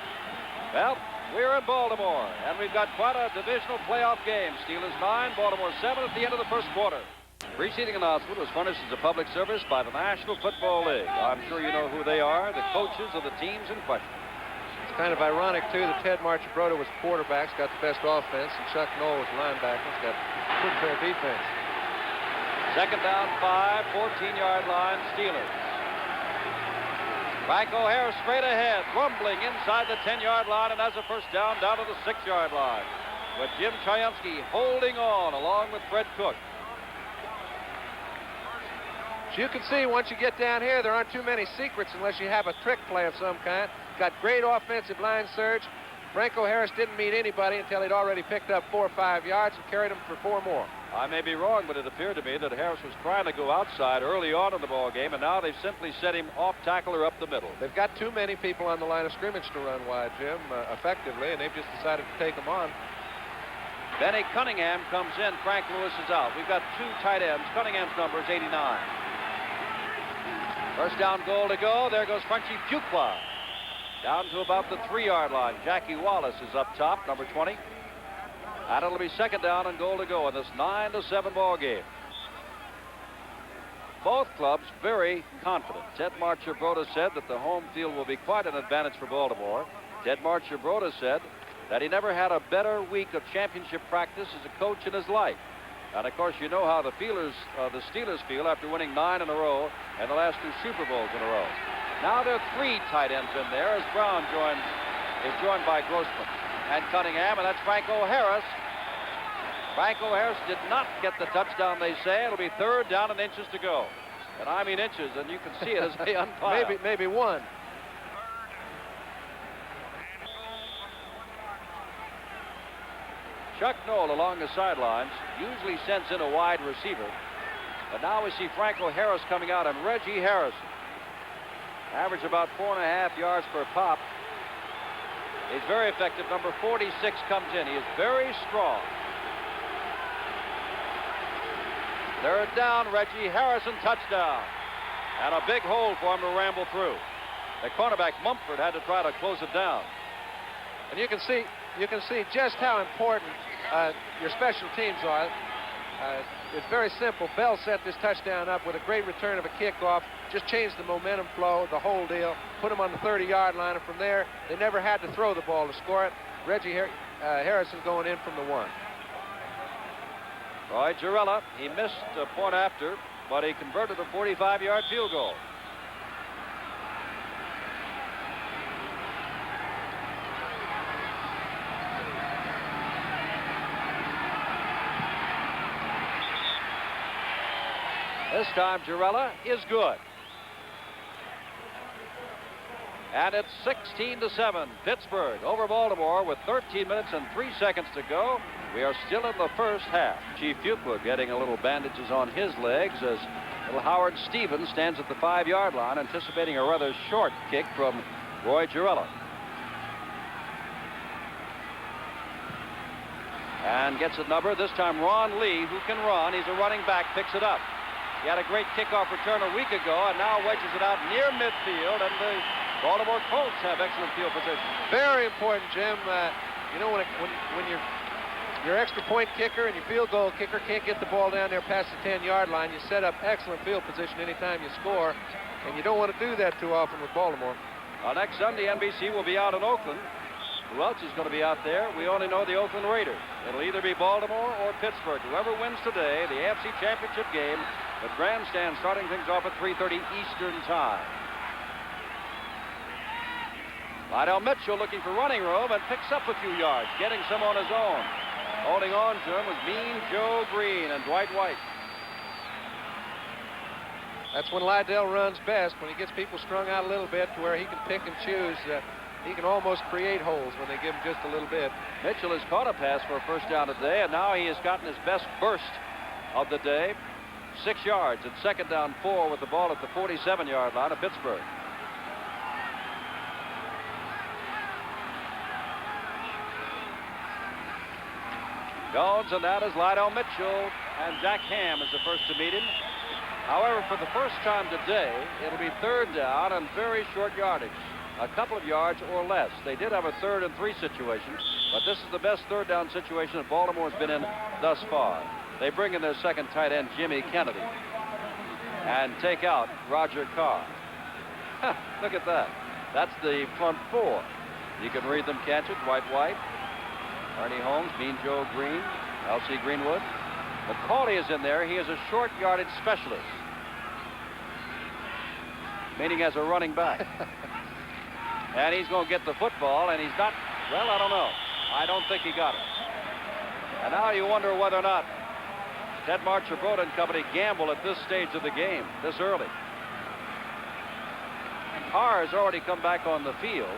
Well, we're in Baltimore, and we've got quite a divisional playoff game. Steelers 9, Baltimore 7 at the end of the first quarter. Preceding announcement was furnished as a public service by the National Football League. I'm sure you know who they are, the coaches of the teams in question. It's kind of ironic, too, that Ted Marchibroda was quarterback, got the best offense, and Chuck Noll was linebacker, got good fair defense. Second down, 5, 14-yard line, Steelers. Franco Harris straight ahead, rumbling inside the 10-yard line, and has a first down to the 6-yard line. With Jim Chayunsky holding on along with Fred Cook. So you can see once you get down here, there aren't too many secrets unless you have a trick play of some kind. Got great offensive line surge. Franco Harris didn't meet anybody until he'd already picked up 4 or 5 yards and carried him for 4 more. I may be wrong, but it appeared to me that Harris was trying to go outside early on in the ball game, and now they've simply set him off tackle or up the middle. They've got too many people on the line of scrimmage to run wide, Jim, effectively, and they've just decided to take them on. Benny Cunningham comes in. Frank Lewis is out. We've got 2 tight ends. Cunningham's number is 89. First down goal to go. There goes Frenchie Fuqua. Down to about the 3-yard line. Jackie Wallace is up top, number 20. And it'll be second down and goal to go in this 9-7 ball game. Both clubs very confident. Ted Marchibroda said that the home field will be quite an advantage for Baltimore. Ted Marchibroda said that he never had a better week of championship practice as a coach in his life. And of course, you know how the Steelers feel after winning 9 in a row and the last 2 Super Bowls in a row. Now there are 3 tight ends in there as Brown is joined by Grossman and Cunningham, and that's Franco Harris. Franco Harris did not get the touchdown, they say. It'll be third down and inches to go. And I mean inches, and you can see it as they unpile. maybe 1. Chuck Noll along the sidelines usually sends in a wide receiver. But now we see Franco Harris coming out and Reggie Harrison. Average about 4.5 yards per pop. He's very effective. Number 46 comes in. He is very strong. Third down, Reggie Harrison, touchdown. And a big hole for him to ramble through. The cornerback Mumford had to try to close it down. And you can see just how important your special teams are. It's very simple. Bell set this touchdown up with a great return of a kickoff. Just changed the momentum flow, the whole deal. Put him on the 30-yard line, and from there, they never had to throw the ball to score it. Reggie Harrison going in from the 1. Roy Girella, he missed a point after, but he converted a 45-yard field goal. This time, Girella is good. And it's 16-7. Pittsburgh over Baltimore with 13 minutes and 3 seconds to go. We are still in the first half. Chief Fuqua getting a little bandages on his legs as little Howard Stevens stands at the 5-yard line anticipating a rather short kick from Roy Girella. And gets a number. This time Ron Lee, who can run. He's a running back, picks it up. He had a great kickoff return a week ago and now wedges it out near midfield, and the Baltimore Colts have excellent field position. Very important, Jim. You know, when your extra point kicker and your field goal kicker can't get the ball down there past the 10-yard line, you set up excellent field position anytime you score, and you don't want to do that too often with Baltimore. Next Sunday, NBC will be out in Oakland. Who else is going to be out there? We only know the Oakland Raiders. It'll either be Baltimore or Pittsburgh. Whoever wins today, the AFC Championship game, the grandstand starting things off at 3:30 Eastern time. Lydell Mitchell looking for running room and picks up a few yards, getting some on his own. Holding on to him was Mean Joe Green and Dwight White. That's when Lydell runs best, when he gets people strung out a little bit to where he can pick and choose. He can almost create holes when they give him just a little bit. Mitchell has caught a pass for a first down today, and now he has gotten his best burst of the day. 6 yards at second down 4 with the ball at the 47-yard line of Pittsburgh. Jones, and that is Lydell Mitchell, and Jack Ham is the first to meet him. However, for the first time today, it'll be 3rd down and very short yardage. A couple of yards or less. They did have a 3rd and 3 situation, but this is the best 3rd down situation that Baltimore's been in thus far. They bring in their second tight end, Jimmy Kennedy, and take out Roger Carr. Look at that. That's the front 4. You can read them, can't you? Dwight White, Ernie Holmes, Mean Joe Green, L.C. Greenwood. McCauley is in there. He is a short yardage specialist, meaning as a running back. And he's going to get the football, and he's not, well, I don't know. I don't think he got it. And now you wonder whether or not Ted Marchibroda and company gamble at this stage of the game, this early. Carr has already come back on the field.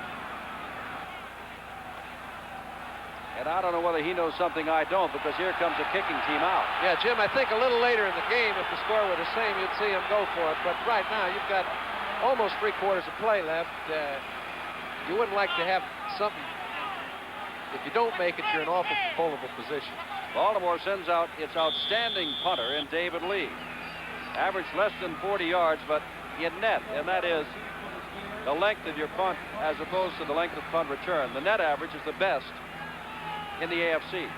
And I don't know whether he knows something I don't, because here comes a kicking team out. Yeah, Jim, I think a little later in the game, if the score were the same, you'd see him go for it. But right now, you've got almost 3/4 of play left. You wouldn't like to have something. If you don't make it, you're in an awful vulnerable position. Baltimore sends out its outstanding punter in David Lee. Averaged less than 40 yards, but in net, and that is the length of your punt as opposed to the length of punt return. The net average is the best in the AFC.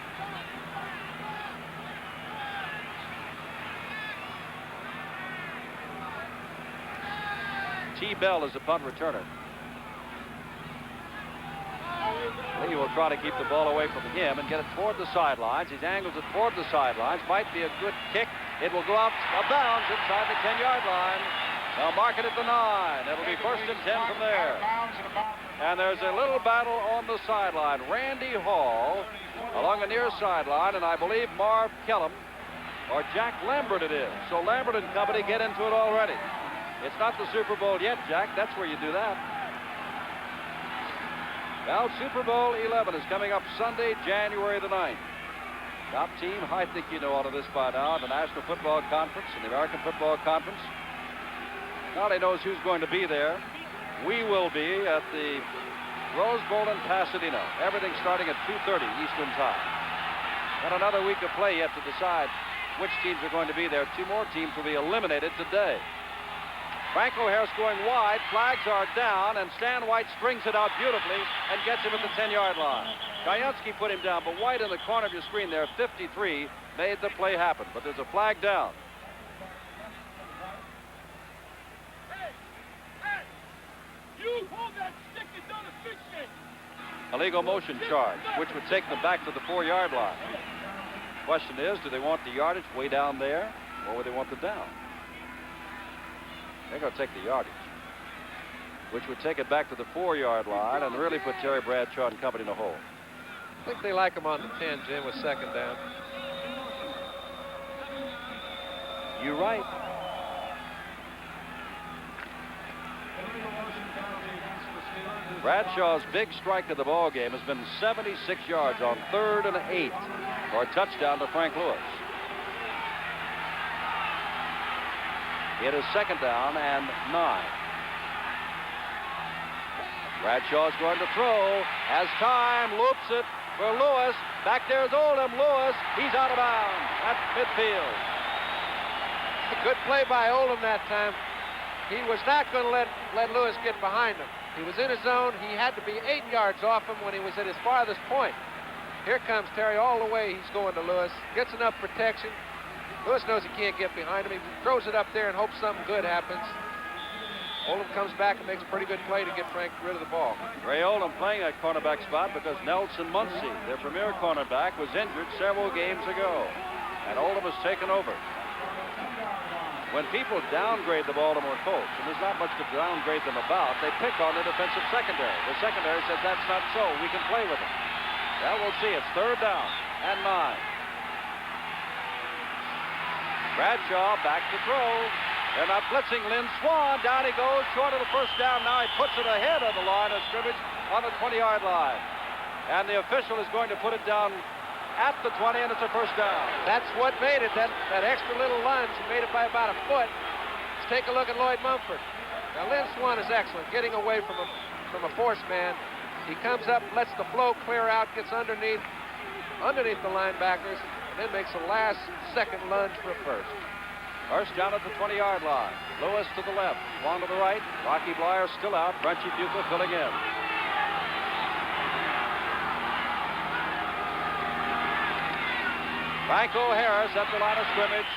T. Bell is the punt returner. Lee will try to keep the ball away from him and get it toward the sidelines. He angles it toward the sidelines. Might be a good kick. It will go out of bounds inside the 10-yard line. They'll mark it at the 9. It'll be 1st and 10 from there. And there's a little battle on the sideline. Randy Hall along the near sideline, and I believe Marv Kellum or Jack Lambert it is. So Lambert and company get into it already. It's not the Super Bowl yet, Jack. That's where you do that. Well, Super Bowl 11 is coming up Sunday, January the 9th. Top team, I think you know all of this by now, the National Football Conference and the American Football Conference. Nobody knows who's going to be there. We will be at the Rose Bowl in Pasadena. Everything starting at 2:30 Eastern Time. Got another week of play yet to decide which teams are going to be there. 2 more teams will be eliminated today. Franco Harris going wide. Flags are down, and Stan White strings it out beautifully and gets him at the 10-yard line. Kayansky put him down, but White in the corner of your screen there, 53, made the play happen. But there's a flag down. Illegal motion charge, which would take them back to the 4-yard line. Question is, do they want the yardage way down there, or would they want the down? They're going to take the yardage, which would take it back to the 4-yard line and really put Terry Bradshaw and company in a hole. I think they like him on the 10, Jim, with 2nd down. You're right. Bradshaw's big strike of the ball game has been 76 yards on 3rd and 8 for a touchdown to Frank Lewis. It is 2nd down and 9. Bradshaw's going to throw. Has time. Loops it for Lewis. Back there's Oldham. Lewis. He's out of bounds at midfield. A good play by Oldham that time. He was not going to let Lewis get behind him. He was in his zone. He had to be 8 yards off him when he was at his farthest point. Here comes Terry all the way. He's going to Lewis. Gets enough protection. Lewis knows he can't get behind him. He throws it up there and hopes something good happens. Oldham comes back and makes a pretty good play to get Frank rid of the ball. Ray Oldham playing that cornerback spot because Nelson Muncie, their premier cornerback, was injured several games ago. And Oldham has taken over. When people downgrade the Baltimore Colts, and there's not much to downgrade them about, they pick on the defensive secondary. The secondary says that's not so. We can play with it. Well, we'll see. It's 3rd down and 9. Bradshaw back to throw. They're not blitzing. Lynn Swan. Down he goes. Short of the 1st down. Now he puts it ahead of the line of scrimmage on the 20-yard line. And the official is going to put it down at the 20, and it's a 1st down. That's what made it, that extra little lunge. Made it by about a foot. Let's take a look at Lloyd Mumford. Now, Lynn Swan is excellent, getting away from a force man. He comes up, lets the flow clear out, gets underneath the linebackers, and then makes a last-second lunge for a 1st. First down at the 20-yard line. Lewis to the left. Swan to the right. Rocky Bleier still out. Frenchy Fuqua filling in. Franco Harris at the line of scrimmage.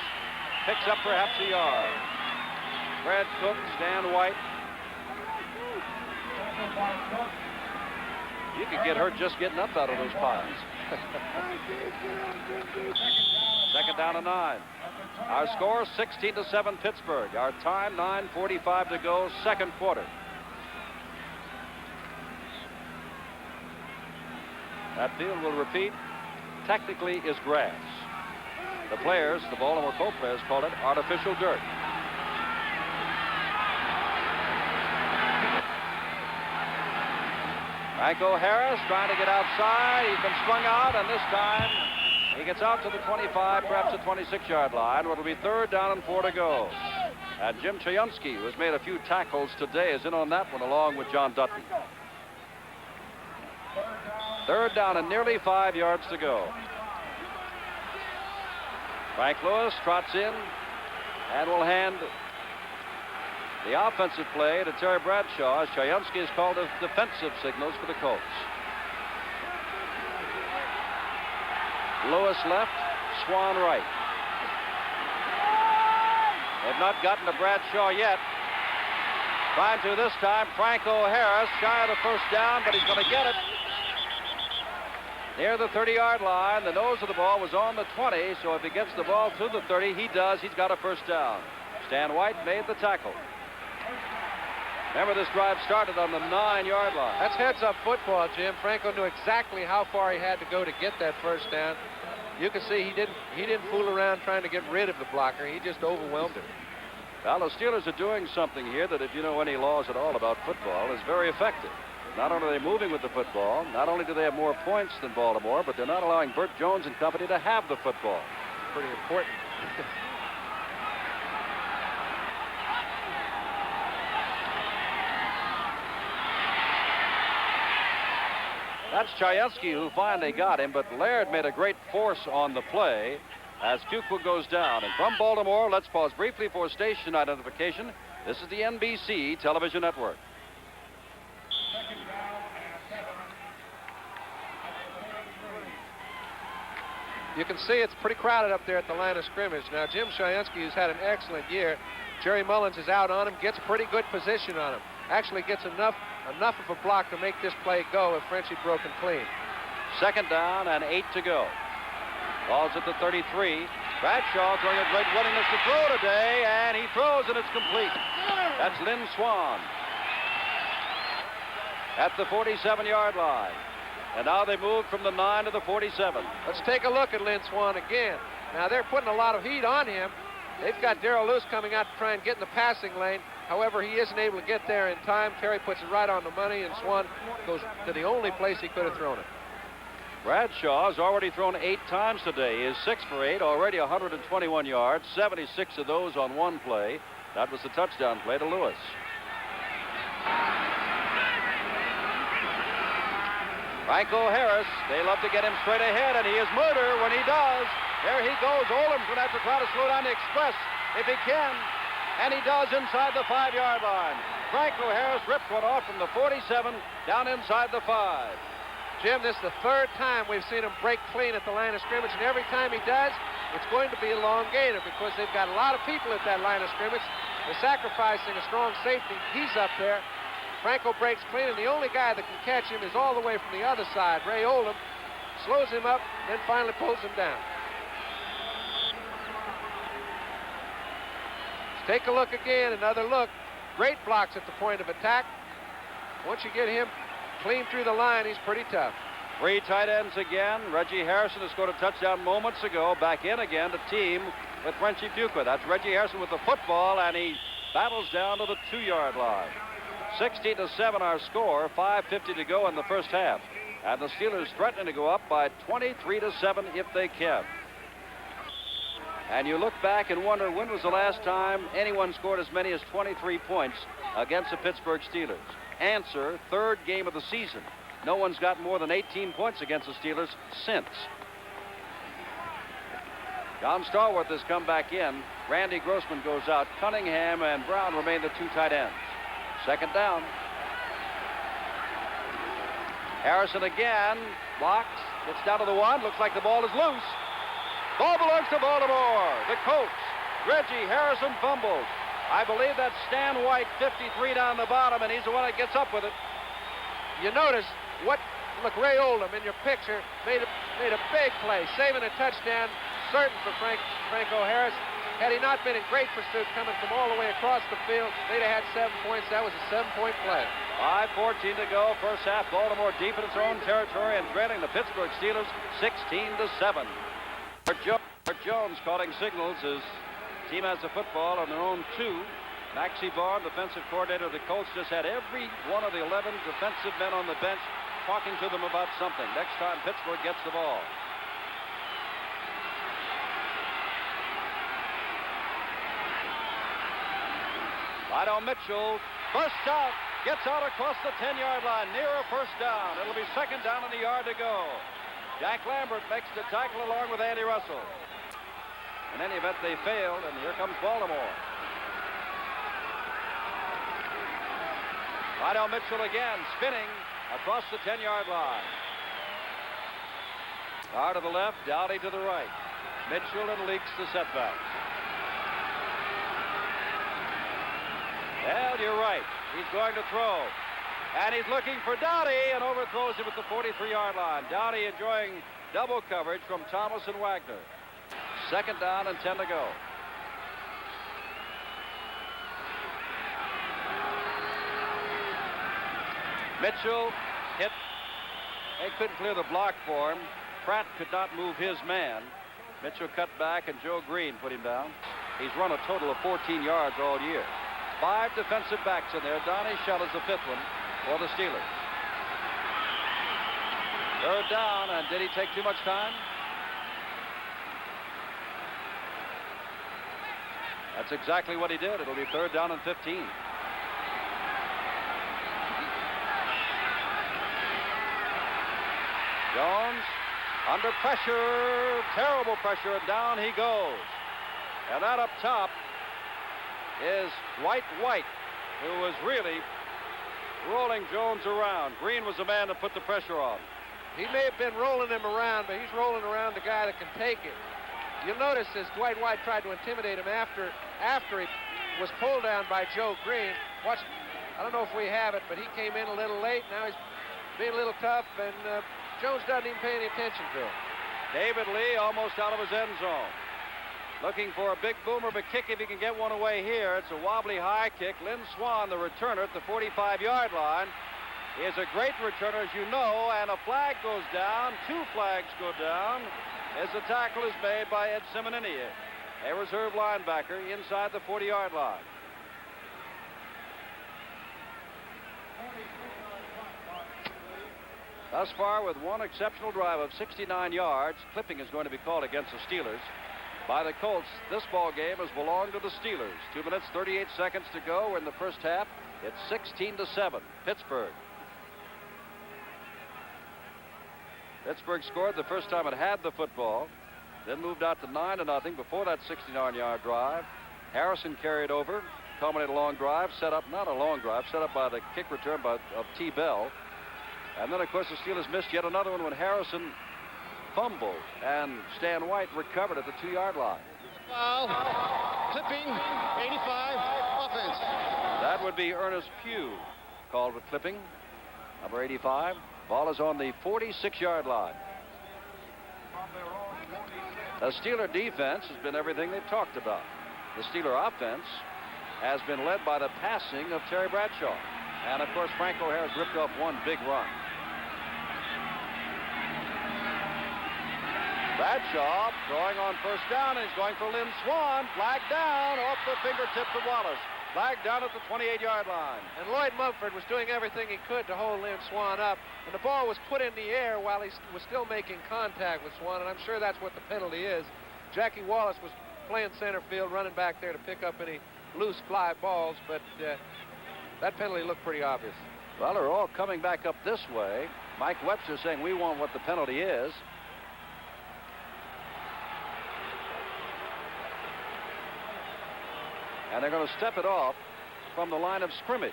Picks up perhaps a yard. Brad Cook, Stan White. You could get hurt just getting up out of those piles. Second down and 9. Our score 16-7 Pittsburgh. Our time 9:45 to go, second quarter. That field will repeat. Technically is grass. The players, the Baltimore Colts players, call it artificial dirt. Franco Harris trying to get outside. He's been strung out, and this time he gets out to the 25, perhaps the 26-yard line. It'll be third down and 4 to go. And Jim Chayunsky, who has made a few tackles today, is in on that one along with John Dutton. Third down and nearly 5 yards to go. Frank Lewis trots in and will hand the offensive play to Terry Bradshaw as Chayunsky has called the defensive signals for the Colts. Lewis left, Swan right. They've not gotten to Bradshaw yet. Trying to this time, Franco Harris, shy of the first down, but he's going to get it. Near the 30-yard line, the nose of the ball was on the 20, so if he gets the ball to the 30, he does. He's got a first down. Stan White made the tackle. Remember, this drive started on the 9-yard line. That's heads-up football, Jim. Franco knew exactly how far he had to go to get that first down. You can see he didn't fool around trying to get rid of the blocker. He just overwhelmed him. Well, the Steelers are doing something here that, if you know any laws at all about football, is very effective. Not only are they moving with the football, not only do they have more points than Baltimore, but they're not allowing Burt Jones and company to have the football. Pretty important. That's Chayunsky who finally got him, but Laird made a great force on the play as Fuqua goes down. And from Baltimore, let's pause briefly for station identification. This is the NBC television network. You can see it's pretty crowded up there at the line of scrimmage. Now, Jim Chayunsky has had an excellent year. Jerry Mullins is out on him, gets pretty good position on him. Actually gets enough of a block to make this play go if Frenchie broken clean. Second down and 8 to go. Ball's at the 33. Bradshaw throwing a great willingness to throw today, and he throws and it's complete. That's Lynn Swan at the 47-yard line. And now they move from the 9 to the 47. Let's take a look at Lynn Swan again. Now, they're putting a lot of heat on him. They've got Darrell Lewis coming out to try and get in the passing lane. However, he isn't able to get there in time. Terry puts it right on the money, and Swan goes to the only place he could have thrown it. Bradshaw has already thrown 8 times today. He is 6 for 8, already 121 yards, 76 of those on one play. That was the touchdown play to Lewis. Franco Harris, they love to get him straight ahead, and he is murder when he does. There he goes. Olam's going to have to try to slow down the express if he can, and he does inside the 5-yard line. Franco Harris ripped one off from the 47 down inside the 5. Jim, this is the third time we've seen him break clean at the line of scrimmage, and every time he does, it's going to be a long gainer because they've got a lot of people at that line of scrimmage. They're sacrificing a strong safety. He's up there. Franco breaks clean, and the only guy that can catch him is all the way from the other side. Ray Olam slows him up, then finally pulls him down. Let's take a look again, another look. Great blocks at the point of attack. Once you get him clean through the line, he's pretty tough. 3 tight ends again. Reggie Harrison has scored a touchdown moments ago. Back in again to team with Frenchy Fuqua. That's Reggie Harrison with the football, and he battles down to the 2-yard line. 16-7 our score, 5:50 to go in the first half. And the Steelers threatening to go up by 23-7 if they can. And you look back and wonder, when was the last time anyone scored as many as 23 points against the Pittsburgh Steelers? Answer, third game of the season. No one's got more than 18 points against the Steelers since. John Stallworth has come back in. Randy Grossman goes out. Cunningham and Brown remain the two tight ends. Second down. Harrison again. Blocks. Gets down to the 1. Looks like the ball is loose. Ball belongs to Baltimore. The Colts. Reggie Harrison fumbles. I believe that's Stan White, 53 down the bottom, and he's the one that gets up with it. You notice look, Ray Oldham in your picture made a big play, saving a touchdown, certain for Franco Harris. Had he not been in great pursuit coming from all the way across the field, they'd have had 7 points. That was a 7-point play. 5:14 to go. First half, Baltimore deep in its own territory and trailing the Pittsburgh Steelers 16-7. Bert Jones calling signals. His team has the football on their own 2. Maxie Vaughn, defensive coordinator of the Colts, just had every one of the 11 defensive men on the bench talking to them about something. Next time Pittsburgh gets the ball. Lionel Mitchell bursts out, gets out across the 10-yard line, near a first down. It'll be second down and a yard to go. Jack Lambert makes the tackle along with Andy Russell. In any event, they failed, and here comes Baltimore. Lionel Mitchell again, spinning across the 10-yard line. Carr to the left, Dowdy to the right. Mitchell and Leaks the setback. Well, you're right. He's going to throw. And he's looking for Dowdy and overthrows him at the 43-yard line. Dowdy enjoying double coverage from Thomas and Wagner. Second down and 10 to go. Mitchell hit. They couldn't clear the block for him. Pratt could not move his man. Mitchell cut back and Joe Green put him down. He's run a total of 14 yards all year. 5 defensive backs in there. Donnie Shell is the 5th one for the Steelers. Third down, and did he take too much time? That's exactly what he did. It'll be third down and 15. Jones under pressure, terrible pressure, and down he goes. And that up top is Dwight White, who was really rolling Jones around. Green was the man to put the pressure on. He may have been rolling him around, but he's rolling around the guy that can take it. You'll notice as Dwight White tried to intimidate him after he was pulled down by Joe Green. Watch, I don't know if we have it, but he came in a little late. Now he's being a little tough, and Jones doesn't even pay any attention to him. David Lee almost out of his end zone. Looking for a big boomer, but kick if he can get one away here. It's a wobbly high kick. Lynn Swan, the returner, at the 45-yard line. He is a great returner, as you know, and a flag goes down. 2 flags go down as the tackle is made by Ed Simonini, a reserve linebacker inside the 40-yard line. Thus far, with one exceptional drive of 69 yards, clipping is going to be called against the Steelers by the Colts. This ball game has belonged to the Steelers. 2 minutes, 38 seconds to go. We're in the first half. It's 16-7, Pittsburgh. Pittsburgh scored the first time it had the football, then moved out to 9-0 before that 69-yard drive. Harrison carried over, culminated a long drive, set up, not a long drive, set up by the kick return of T. Bell. And then, of course, the Steelers missed yet another one when Harrison fumbled, and Stan White recovered at the 2-yard line. Foul, clipping, 85, offense. That would be Ernest Pugh called with clipping, number 85. Ball is on the 46-yard line. The Steeler defense has been everything they've talked about. The Steeler offense has been led by the passing of Terry Bradshaw. And, of course, Frank O'Hara ripped off one big run. Bradshaw throwing on first down, and he's going for Lynn Swan. Flag down off the fingertips of Wallace. Flag down at the 28-yard line. And Lloyd Mumford was doing everything he could to hold Lynn Swan up. And the ball was put in the air while he was still making contact with Swan, and I'm sure that's what the penalty is. Jackie Wallace was playing center field, running back there to pick up any loose fly balls, but that penalty looked pretty obvious. Well, they're all coming back up this way. Mike Webster saying we want what the penalty is. And they're going to step it off from the line of scrimmage.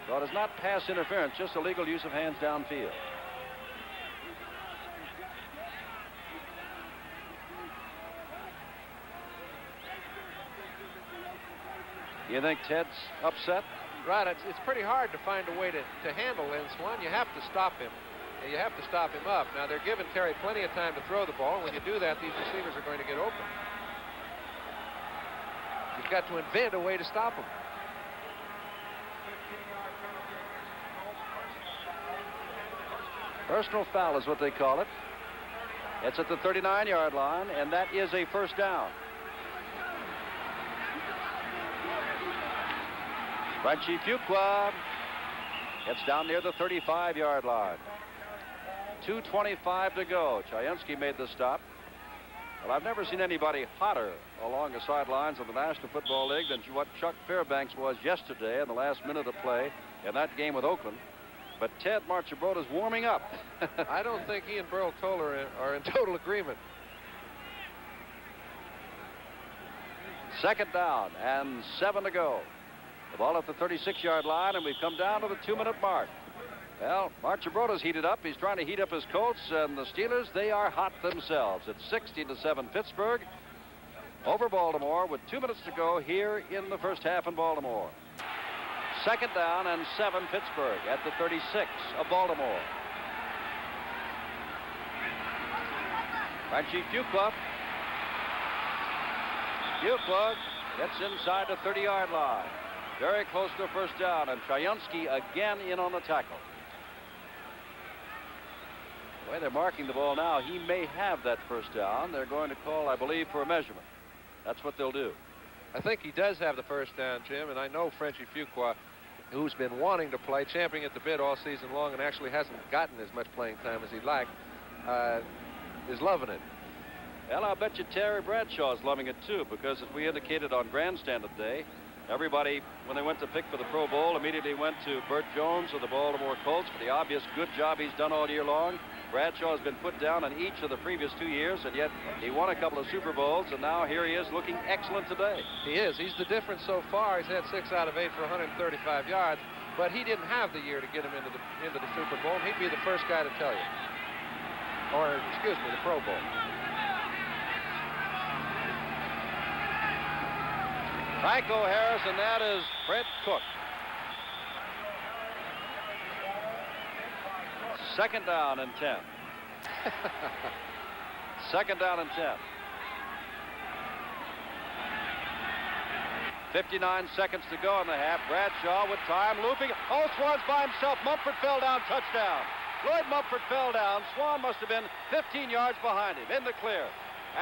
So it is not pass interference, just illegal use of hands downfield. You think Ted's upset? Right. It's pretty hard to find a way to handle Lynn Swann. You have to stop him. You have to stop him up. Now, they're giving Terry plenty of time to throw the ball. And when you do that, these receivers are going to get open. You've got to invent a way to stop him. Personal foul is what they call it. It's at the 39-yard line, and that is a first down. Frenchie Fuqua gets down near the 35-yard line. 2:25 to go. Chayensky made the stop. Well, I've never seen anybody hotter along the sidelines of the National Football League than what Chuck Fairbanks was yesterday in the last minute of play in that game with Oakland. But Ted Marchibroda is warming up. I don't think he and Burl Toller are in total agreement. Second down and 7 to go. The ball at the 36-yard line, and we've come down to the 2-minute mark. Well, Marchibroda's heated up. He's trying to heat up his Colts, and the Steelers, they are hot themselves. It's 16-7 Pittsburgh over Baltimore with 2 minutes to go here in the first half in Baltimore. Second down and 7 Pittsburgh at the 36 of Baltimore. Frenchie Fuqua. Fuqua gets inside the 30-yard line. Very close to a first down, and Chayensky again in on the tackle. The way they're marking the ball now, he may have that first down. They're going to call, I believe, for a measurement. That's what they'll do. I think he does have the first down, Jim, and I know Frenchie Fuqua, who's been wanting to play, champing at the bit all season long, and actually hasn't gotten as much playing time as he'd like, is loving it. Well, I'll bet you Terry Bradshaw's loving it, too, because as we indicated on Grandstand today, everybody, when they went to pick for the Pro Bowl, immediately went to Burt Jones of the Baltimore Colts for the obvious good job he's done all year long. Bradshaw has been put down in each of the previous 2 years, and yet he won a couple of Super Bowls, and now here he is looking excellent today. He is. He's the difference so far. He's had 6 out of 8 for 135 yards, but he didn't have the year to get him into the Super Bowl. He'd be the first guy to tell you. Or, excuse me, the Pro Bowl. Franco Harris, and that is Brent Cook. Second down and 10. Second down and 10. 59 seconds to go in the half. Bradshaw with time looping. Oh, Swan's by himself. Mumford fell down. Touchdown. Lloyd Mumford fell down. Swan must have been 15 yards behind him in the clear.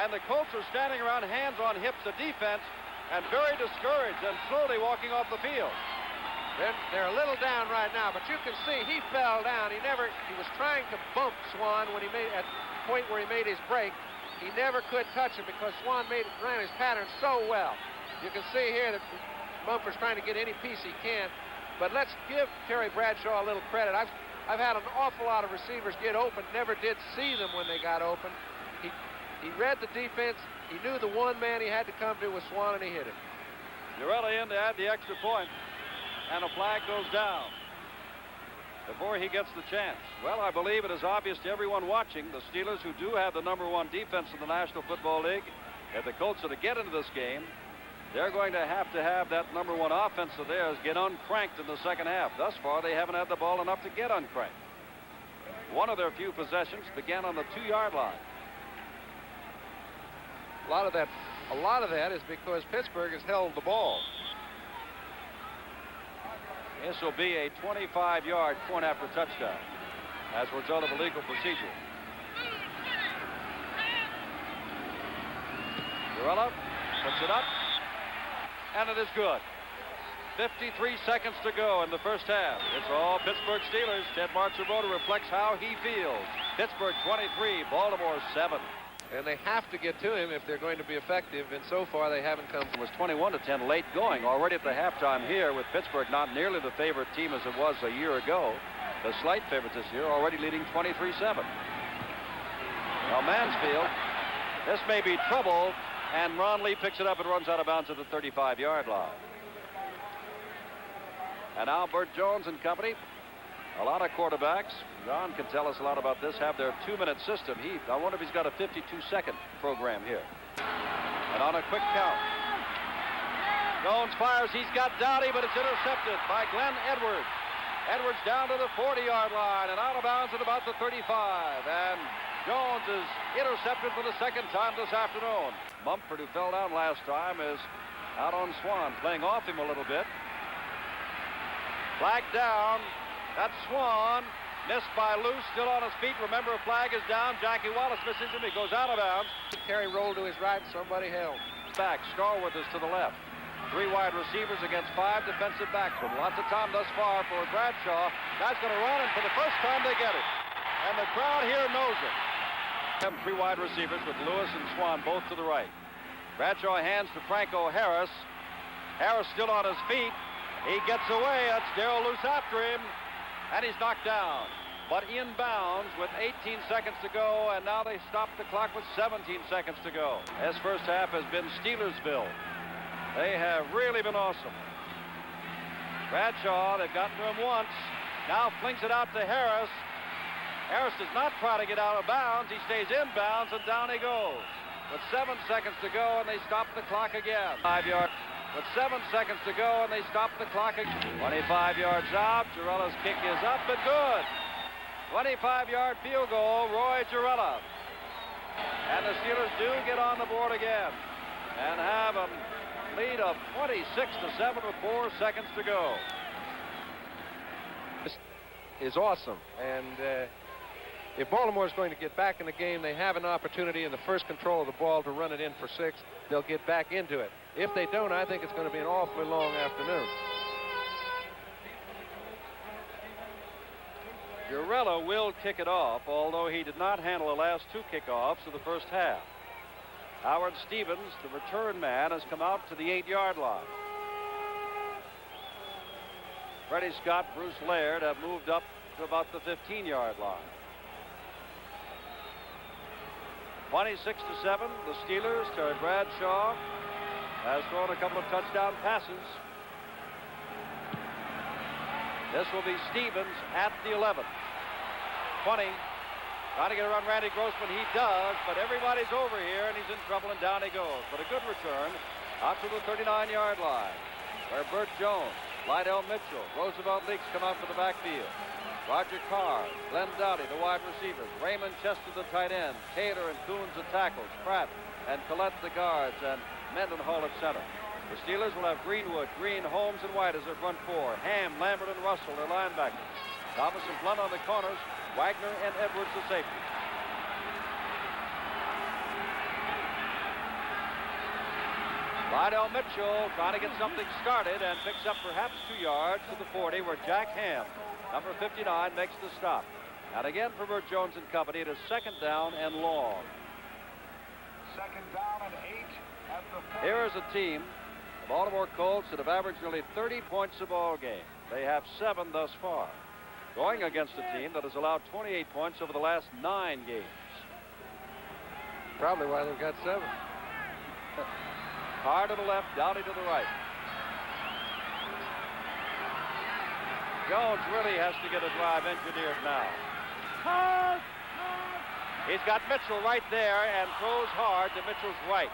And the Colts are standing around, hands on hips, the defense, and very discouraged and slowly walking off the field. They're a little down right now, but you can see he fell down. He was trying to bump Swan when he made, at the point where he made his break. He never could touch him because Swan ran his pattern so well. You can see here that Mumford's trying to get any piece he can. But let's give Terry Bradshaw a little credit. I've had an awful lot of receivers get open, never did see them when they got open. He read the defense. He knew the one man he had to come to was Swan, and he hit him. Urella in to add the extra point, and a flag goes down before he gets the chance. Well, I believe it is obvious to everyone watching, the Steelers, who do have the #1 defense in the National Football League, if the Colts are to get into this game, they're going to have that #1 offense of theirs get uncranked in the second half. Thus far, they haven't had the ball enough to get uncranked. One of their few possessions began on the 2-yard line. A lot of that is because Pittsburgh has held the ball. This will be a 25-yard point after touchdown as a result of a legal procedure. Urella puts it up, and it is good. 53 seconds to go in the first half. It's all Pittsburgh Steelers. Ted Marchibroda reflects how he feels. Pittsburgh 23, Baltimore 7. And they have to get to him if they're going to be effective, and so far they haven't come. It was 21-10 late going already at the halftime here, with Pittsburgh not nearly the favorite team as it was a year ago. The slight favorites this year, already leading 23-7. Now Mansfield, this may be trouble, and Ron Lee picks it up and runs out of bounds at the 35-yard line. And now Burt Jones and company. A lot of quarterbacks, John can tell us a lot about this, have their 2-minute system. I wonder if he's got a 52-second program here. And on a quick count, Jones fires. He's got Dowdy, but it's intercepted by Glenn Edwards. Edwards down to the 40-yard line and out of bounds at about the 35. And Jones is intercepted for the second time this afternoon. Mumford, who fell down last time, is out on Swan, playing off him a little bit. Flag down. That's Swan. Missed by Luce, still on his feet. Remember, a flag is down. Jackie Wallace misses him. He goes out of bounds. Terry rolled to his right. Somebody held. Back. Starworth is to the left. 3 wide receivers against 5 defensive backs. With lots of time thus far for Bradshaw. Guy's going to run, and for the first time they get it. And the crowd here knows it. 3 wide receivers with Lewis and Swan both to the right. Bradshaw hands to Franco Harris. Harris still on his feet. He gets away. That's Darrell Luce after him. And he's knocked down. But inbounds with 18 seconds to go, and now they stop the clock with 17 seconds to go. This first half has been Steelersville. They have really been awesome. Bradshaw, they've gotten to him once. Now flings it out to Harris. Harris does not try to get out of bounds. He stays in bounds, and down he goes. With 7 seconds to go, and they stop the clock again. 5 yards. With 7 seconds to go, and they stop the clock again. 25 yards out. Girella's kick is up and good. 25-yard field goal, Roy Girella. And the Steelers do get on the board again and have a lead of 26-7 with 4 seconds to go. This is awesome. And if Baltimore is going to get back in the game, they have an opportunity in the first control of the ball to run it in for 6. They'll get back into it. If they don't, I think it's going to be an awfully long afternoon. Girella will kick it off, although he did not handle the last 2 kickoffs of the first half. Howard Stevens, the return man, has come out to the 8-yard line. Freddie Scott, Bruce Laird have moved up to about the 15-yard line. 26-7, the Steelers. Terry Bradshaw has thrown a couple of touchdown passes. This will be Stevens at the 11. 20. Trying to get around Randy Grossman. He does, but everybody's over here, and he's in trouble, and down he goes. But a good return out to the 39-yard line, where Burt Jones, Lydell Mitchell, Roosevelt Leaks come out for the backfield. Roger Carr, Glenn Dowdy, the wide receivers. Raymond Chester, the tight end. Taylor and Coons, the tackles. Pratt and Collette, the guards. And Mendenhall at center. The Steelers will have Greenwood, Green, Holmes, and White as their front 4. Ham, Lambert, and Russell, their linebackers. Thomas and Blunt on the corners. Wagner and Edwards, the safety. Lydell Mitchell trying to get something started and picks up perhaps 2 yards to the 40, where Jack Ham, number 59, makes the stop. And again for Burt Jones and company, it is 2nd down and long. 2nd down and 8 at the 40. Here is a team, the Baltimore Colts, that have averaged nearly 30 points a ball game. They have 7 thus far, going against a team that has allowed 28 points over the last 9 games. Probably why they've got 7. Carr to the left, Dowdy to the right. Jones really has to get a drive engineered now. He's got Mitchell right there and throws hard to Mitchell's right.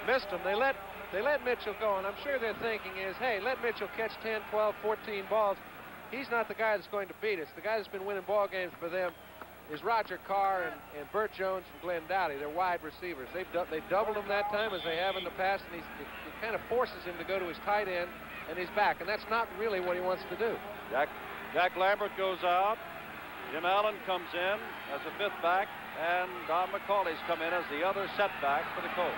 Missed him. They let Mitchell go, and I'm sure their thinking is, hey, let Mitchell catch 10, 12, 14 balls. He's not the guy that's going to beat us. The guy that's been winning ball games for them is Roger Carr and Burt Jones and Glenn Dowdy. They're wide receivers. They doubled him that time as they have in the past, and it kind of forces him to go to his tight end, and he's back, and that's not really what he wants to do. Jack Lambert goes out. Jim Allen comes in as a 5th back, and Don McCauley's come in as the other setback for the Colts.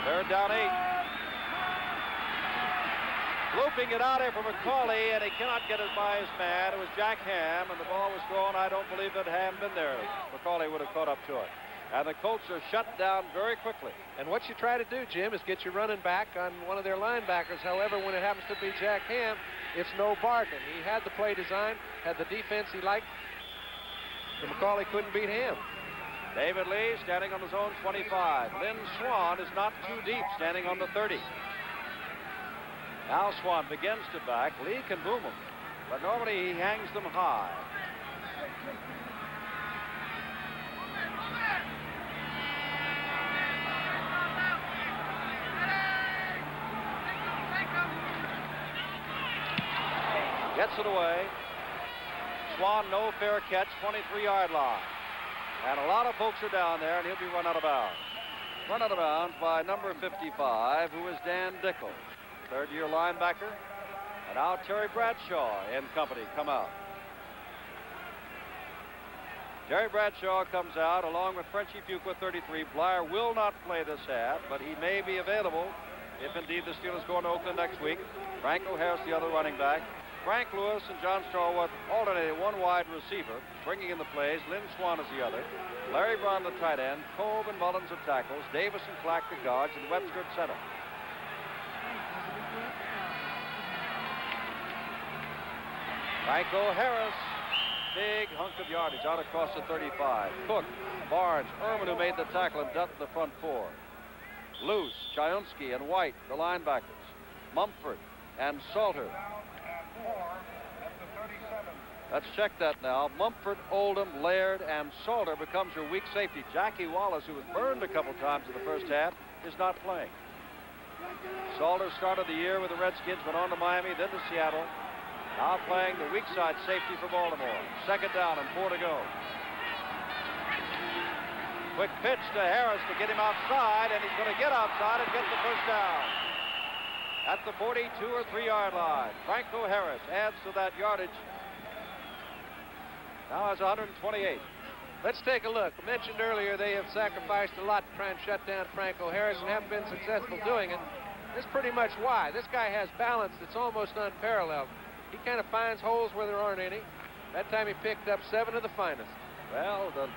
3rd down 8. Looping it out here for McCauley, and he cannot get it by his man. It was Jack Ham, and the ball was thrown. I don't believe that Ham been there. McCauley would have caught up to it. And the Colts are shut down very quickly. And what you try to do, Jim, is get your running back on one of their linebackers. However, when it happens to be Jack Ham, it's no bargain. He had the play design, had the defense he liked, and McCauley couldn't beat Ham. David Lee standing on his own 25. Lynn Swan is not too deep, standing on the 30. Now Swan begins to back. Lee can boom him, but normally he hangs them high. Gets it away. Swan, no fair catch, 23-yard line. And a lot of folks are down there, and he'll be run out of bounds. Run out of bounds by number 55, who is Dan Dickel, third-year linebacker. And now Terry Bradshaw and company come out. Terry Bradshaw comes out along with Frenchie Fuqua, 33. Blyer will not play this half, but he may be available if indeed the Steelers go into Oakland next week. Frank O'Hara's the other running back. Frank Lewis and John Stallworth alternating one wide receiver, bringing in the plays. Lynn Swan is the other. Larry Braun the tight end. Kolb and Mullins at tackles. Davis and Clack the guards, and Webster at center. Frank O'Hara's big hunk of yardage out across the 35. Cook, Barnes, Ehrman, who made the tackle, and Dutton the front four. Luce, Chayunsky, and White, the linebackers. Mumford and Salter. Let's check that now. Mumford, Oldham, Laird, and Salter becomes your weak safety. Jackie Wallace, who was burned a couple times in the first half, is not playing. Salter started the year with the Redskins, went on to Miami, then to Seattle. Now playing the weak side safety for Baltimore. Second down and 4 to go. Quick pitch to Harris to get him outside, and he's going to get outside and get the first down. At the 42 or 3-yard line. Franco Harris adds to that yardage. Now has 128. Let's take a look. I mentioned earlier they have sacrificed a lot to try and shut down Franco Harris and haven't been successful doing it. That's pretty much why. This guy has balance that's almost unparalleled. He kind of finds holes where there aren't any. That time he picked up 7 of the finest. Well, the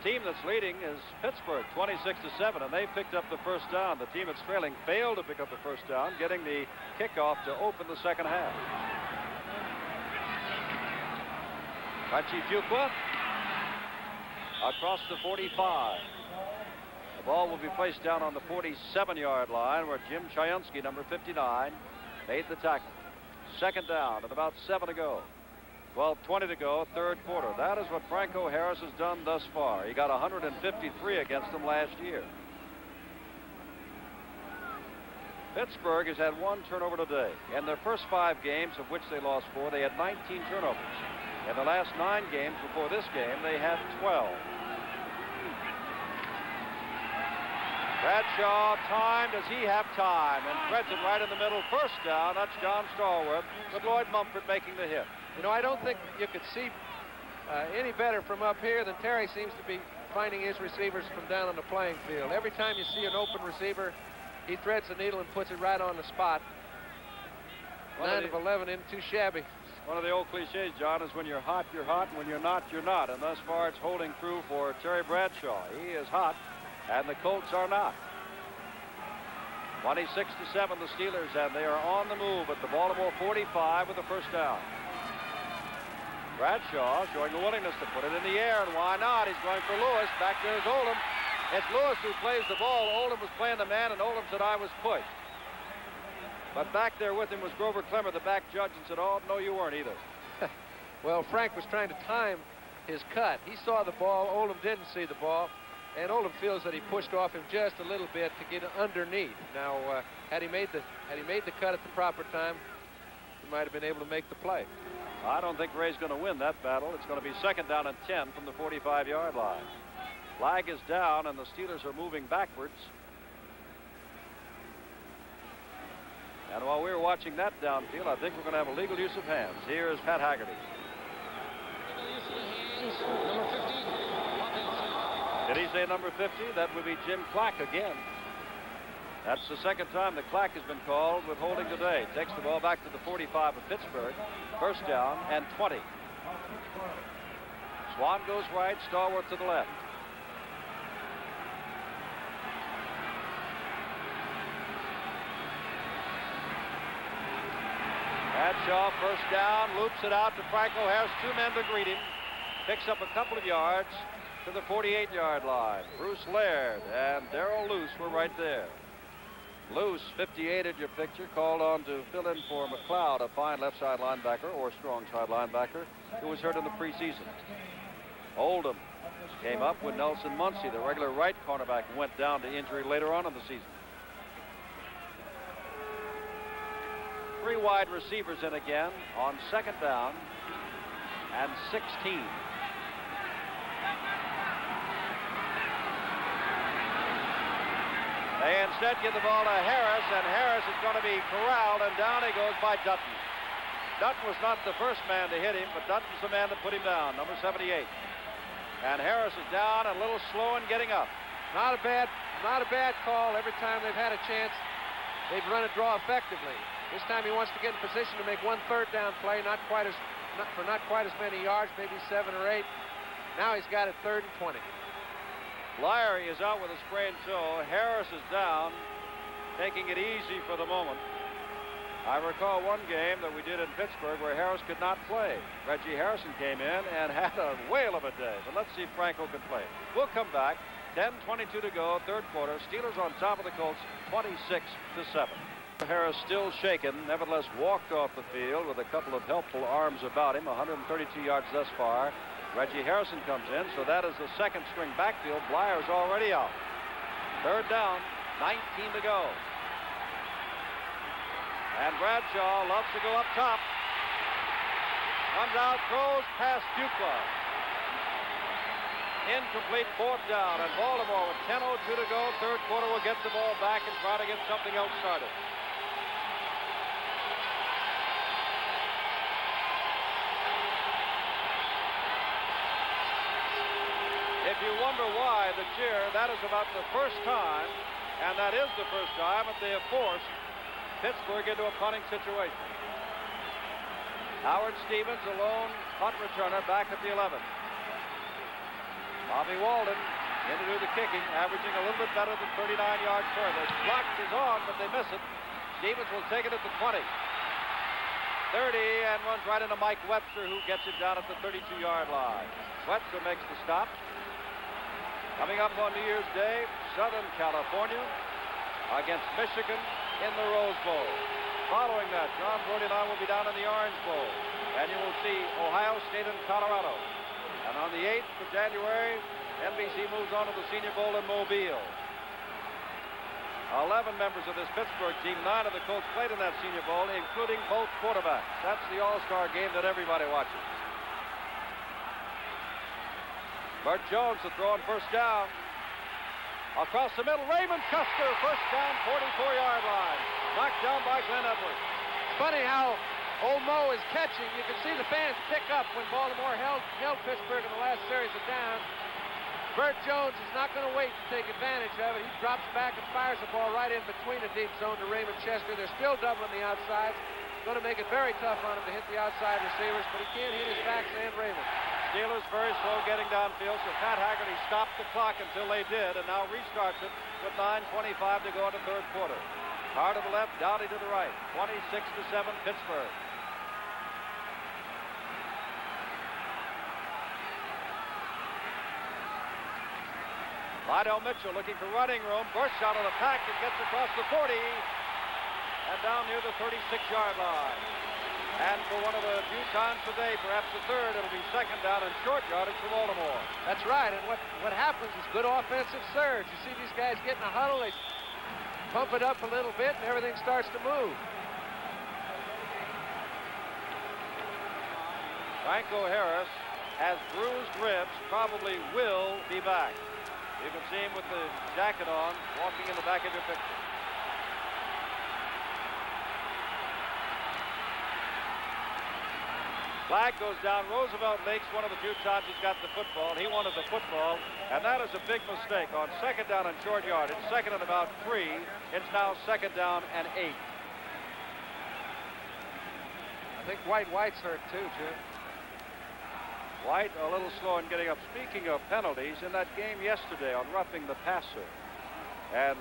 team that's leading is Pittsburgh, 26-7, and they picked up the first down. The team that's trailing failed to pick up the first down, getting the kickoff to open the second half. Frenchie Fuqua across the 45. The ball will be placed down on the 47-yard line where Jim Chayunsky, number 59, made the tackle. Second down and about 7 to go. 12:20 to go, third quarter. That is what Franco Harris has done thus far. He got 153 against them last year. Pittsburgh has had 1 turnover today. In their first 5 games, of which they lost 4, they had 19 turnovers. In the last 9 games before this game, they had 12. Bradshaw, time. Does he have time? And threads it right in the middle. First down. That's John Stallworth, with Lloyd Mumford making the hit. You know, I don't think you could see any better from up here than Terry seems to be finding his receivers from down on the playing field. Every time you see an open receiver, he threads the needle and puts it right on the spot. 9 of 11 isn't too shabby. One of the old cliches, John, is when you're hot, and when you're not, you're not. And thus far, it's holding true for Terry Bradshaw. He is hot, and the Colts are not. 26-7, the Steelers, and they are on the move at the Baltimore 45 with the first down. Bradshaw showing the willingness to put it in the air, and why not? He's going for Lewis. Back there is Oldham. It's Lewis who plays the ball. Oldham was playing the man, and Oldham said, I was pushed. But back there with him was Grover Clemmer, the back judge, and said, oh, no, you weren't either. Well, Frank was trying to time his cut. He saw the ball. Oldham didn't see the ball. And Oldham feels that he pushed off him just a little bit to get underneath. Now, had he made the cut at the proper time, he might have been able to make the play. I don't think Ray's going to win that battle. It's going to be second down and 10 from the 45-yard line. Flag is down, and the Steelers are moving backwards. And while we're watching that downfield, I think we're going to have a legal use of hands. Here is Pat Haggerty. Number 50. Did he say number 50? That would be Jim Clack again. That's the second time that Clack has been called with holding today. Takes the ball back to the 45 of Pittsburgh. First down and 20. Swan goes right, Stallworth to the left. Bradshaw, first down, loops it out to Franco Harris. 2 men to greet him. Picks up a couple of yards to the 48-yard line. Bruce Laird and Darrell Luce were right there. Loose, 58 in your picture, called on to fill in for McLeod, a fine left side linebacker or strong side linebacker who was hurt in the preseason. Oldham came up when Nelson Muncie, the regular right cornerback, went down to injury later on in the season. 3 wide receivers in again on second down and 16. They instead give the ball to Harris, and Harris is going to be corralled, and down he goes by Dutton. Dutton was not the first man to hit him, but Dutton's the man that put him down, number 78. And Harris is down and a little slow in getting up. Not a bad call. Every time they've had a chance, they've run a draw effectively. This time he wants to get in position to make 1 third down play, not quite as many yards, maybe 7 or 8. Now he's got it 3rd and 20. Blyer is out with a sprained toe. Harris is down, taking it easy for the moment. I recall one game that we did in Pittsburgh where Harris could not play. Reggie Harrison came in and had a whale of a day. But let's see if Franco can play. We'll come back. 10:22 to go, 3rd quarter. Steelers on top of the Colts, 26-7. Harris still shaken, nevertheless walked off the field with a couple of helpful arms about him. 132 yards thus far. Reggie Harrison comes in, so that is the second string backfield. Blyer's already out. 3rd down, 19 to go. And Bradshaw loves to go up top. Comes out, throws past Fuqua. Incomplete, 4th down, and Baltimore with 10:02 to go. 3rd quarter will get the ball back and try to get something else started. If you wonder why the cheer, that is about the first time, and that is the first time that they have forced Pittsburgh into a punting situation. Howard Stevens, a lone punt returner, back at the 11. Bobby Walden in to do the kicking, averaging a little bit better than 39 yards further. Block is on, but they miss it. Stevens will take it at the 20. 30 and runs right into Mike Webster, who gets him down at the 32-yard line. Webster makes the stop. Coming up on New Year's Day, Southern California against Michigan in the Rose Bowl. Following that, John Brody and I will be down in the Orange Bowl, and you will see Ohio State and Colorado. And on the 8th of January, NBC moves on to the Senior Bowl in Mobile. 11 members of this Pittsburgh team, 9 of the Colts played in that Senior Bowl, including both quarterbacks. That's the all-star game that everybody watches. Bert Jones to throw on 1st down. Across the middle, Raymond Custer, 1st down, 44-yard line. Knocked down by Glenn Edwards. Funny how Old Mo is catching. You can see the fans pick up when Baltimore held Pittsburgh in the last series of downs. Bert Jones is not going to wait to take advantage of it. He drops back and fires the ball right in between the deep zone to Raymond Chester. They're still doubling the outsides. Going to make it very tough on him to hit the outside receivers, but he can't hit his backs and Raymond. Steelers very slow getting downfield, so Pat Haggerty stopped the clock until they did, and now restarts it with 9:25 to go in the 3rd quarter. Carr to the left, Dowdy to the right. 26-7 Pittsburgh. Lydell Mitchell looking for running room. Bursts out of the pack and gets across the 40 and down near the 36-yard line. And for one of the few times today, perhaps the 3rd, it'll be 2nd down and short yardage for Baltimore. That's right, and what happens is good offensive surge. You see these guys get in a huddle, they pump it up a little bit, and everything starts to move. Franco Harris has bruised ribs, probably will be back. You can see him with the jacket on, walking in the back of your picture. Flag goes down. Roosevelt makes one of the few times he's got the football. He wanted the football, and that is a big mistake. On 2nd down and short yardage, 2nd and about 3. It's now 2nd down and 8. I think White's hurt too, Jim. White a little slow in getting up. Speaking of penalties, in that game yesterday on roughing the passer, and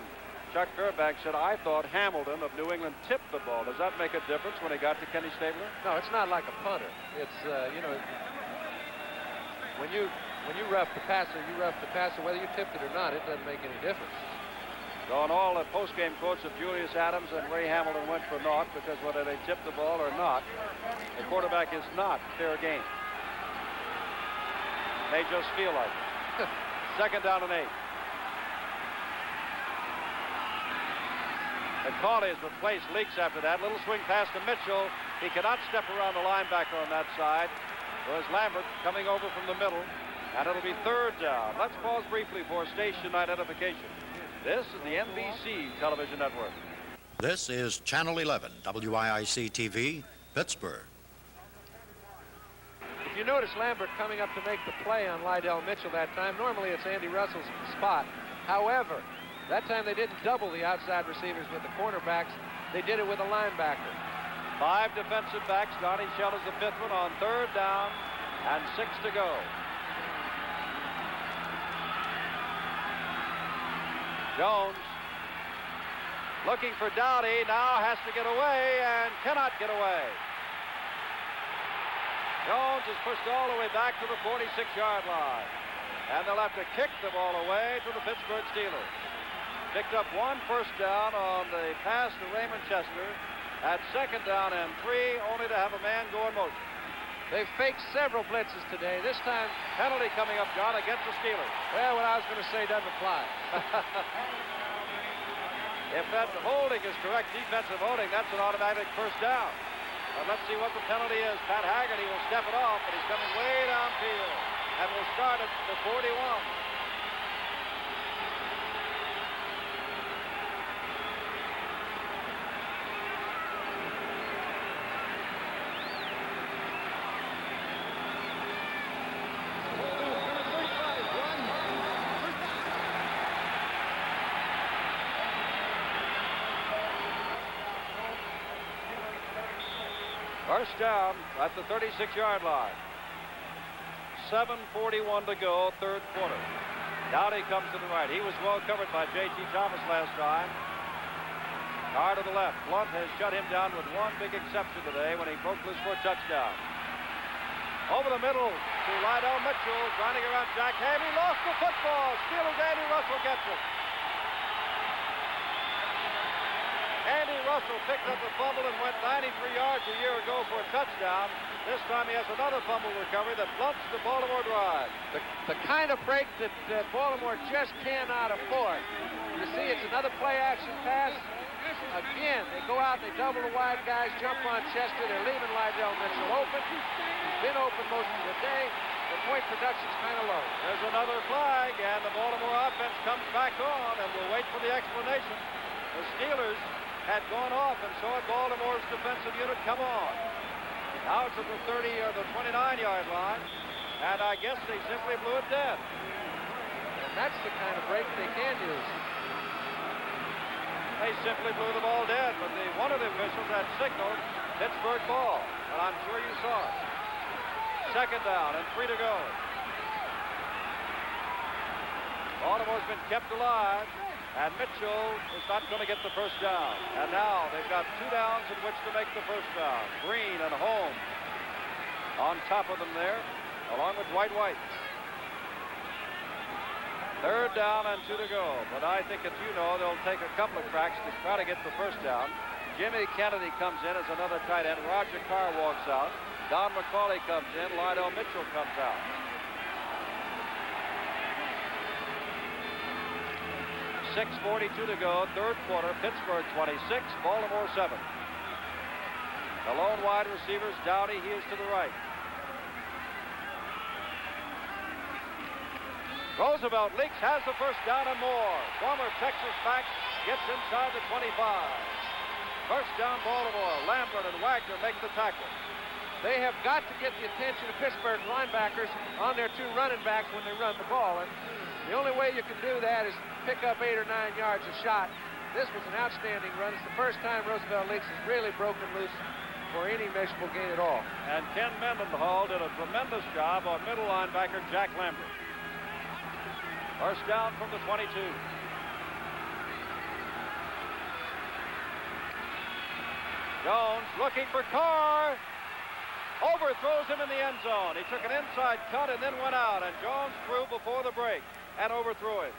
Chuck Gerback said, I thought Hamilton of New England tipped the ball. Does that make a difference when he got to Kenny Stabler? No, it's not like a punter. It's, you know, when you rough the passer, you rough the passer. Whether you tipped it or not, it doesn't make any difference. So, and all the post-game quotes of Julius Adams and Ray Hamilton went for naught because whether they tipped the ball or not, the quarterback is not fair game. They just feel like it. Second down and 8. McCauley has replaced Leaks after that. Little swing pass to Mitchell. He cannot step around the linebacker on that side. There's Lambert coming over from the middle, and it'll be third down. Let's pause briefly for station identification. This is the NBC television network. This is Channel 11, WIIC TV, Pittsburgh. If you notice Lambert coming up to make the play on Lydell Mitchell that time, normally it's Andy Russell's spot. However, that time they didn't double the outside receivers with the cornerbacks. They did it with a linebacker. 5 defensive backs. Donnie Shell is the 5th one on third down and 6 to go. Jones looking for Dowdy, now has to get away and cannot get away. Jones is pushed all the way back to the 46-yard line. And they'll have to kick the ball away to the Pittsburgh Steelers. Picked up 1 first down on the pass to Raymond Chester. At second down and 3, only to have a man go in motion. They've faked several blitzes today. This time, Penalty coming up, John, against the Steelers. well, what I was going to say doesn't apply. If that holding is correct, defensive holding, that's an automatic first down. But let's see what the penalty is. Pat Haggerty will step it off, but he's coming way downfield. And will start at the 41. First down at the 36-yard line. 7:41 to go, third quarter. Dowdy comes to the right. He was well covered by J.T. Thomas last time. Carr to the left. Blunt has shut him down with one big exception today when he broke loose for a touchdown. Over the middle to Lydell Mitchell, trying to get around Jack Ham. He lost the football. Steelers, Andy Russell gets it. Andy Russell picked up the fumble and went 93 yards a year ago for a touchdown. This time he has another fumble recovery that blunts the Baltimore drive. The kind of break that Baltimore just cannot afford. You see, it's another play-action pass. Again, they go out, they double the wide guys, jump on Chester. They're leaving Lydell Mitchell open. He's been open most of the day. The point production's kind of low. There's another flag, and the Baltimore offense comes back on, and we'll wait for the explanation. The Steelers had gone off, and so had Baltimore's defensive unit come on. Now it's at the 30 or the 29-yard line, and I guess they simply blew it dead. And that's the kind of break they can use. They simply blew the ball dead, but one of the officials had signaled Pittsburgh ball, and I'm sure you saw it. Second down and 3 to go. Baltimore's been kept alive. And Mitchell is not going to get the first down. And now they've got 2 downs in which to make the first down. Green and Holmes on top of them there, along with White. Third down and 2 to go. But I think, as you know, they'll take a couple of cracks to try to get the first down. Jimmy Kennedy comes in as another tight end. Roger Carr walks out. Don McCauley comes in. Lydell Mitchell comes out. 6:42 to go, third quarter. Pittsburgh 26, Baltimore 7. The lone wide receivers, Dowdy, he is to the right. Roosevelt leaks, has the first down and more. Former Texas back gets inside the 25. First down, Baltimore. Lambert and Wagner make the tackle. They have got to get the attention of Pittsburgh linebackers on their 2 running backs when they run the ball. And the only way you can do that is pick up 8 or 9 yards a shot. This was an outstanding run. It's the first time Roosevelt Leaks has really broken loose for any measurable gain at all. And Ken Mendenhall did a tremendous job on middle linebacker Jack Lambert. First down from the 22. Jones looking for Carr. Overthrows him in the end zone. He took an inside cut and then went out, and Jones threw before the break and overthrew him.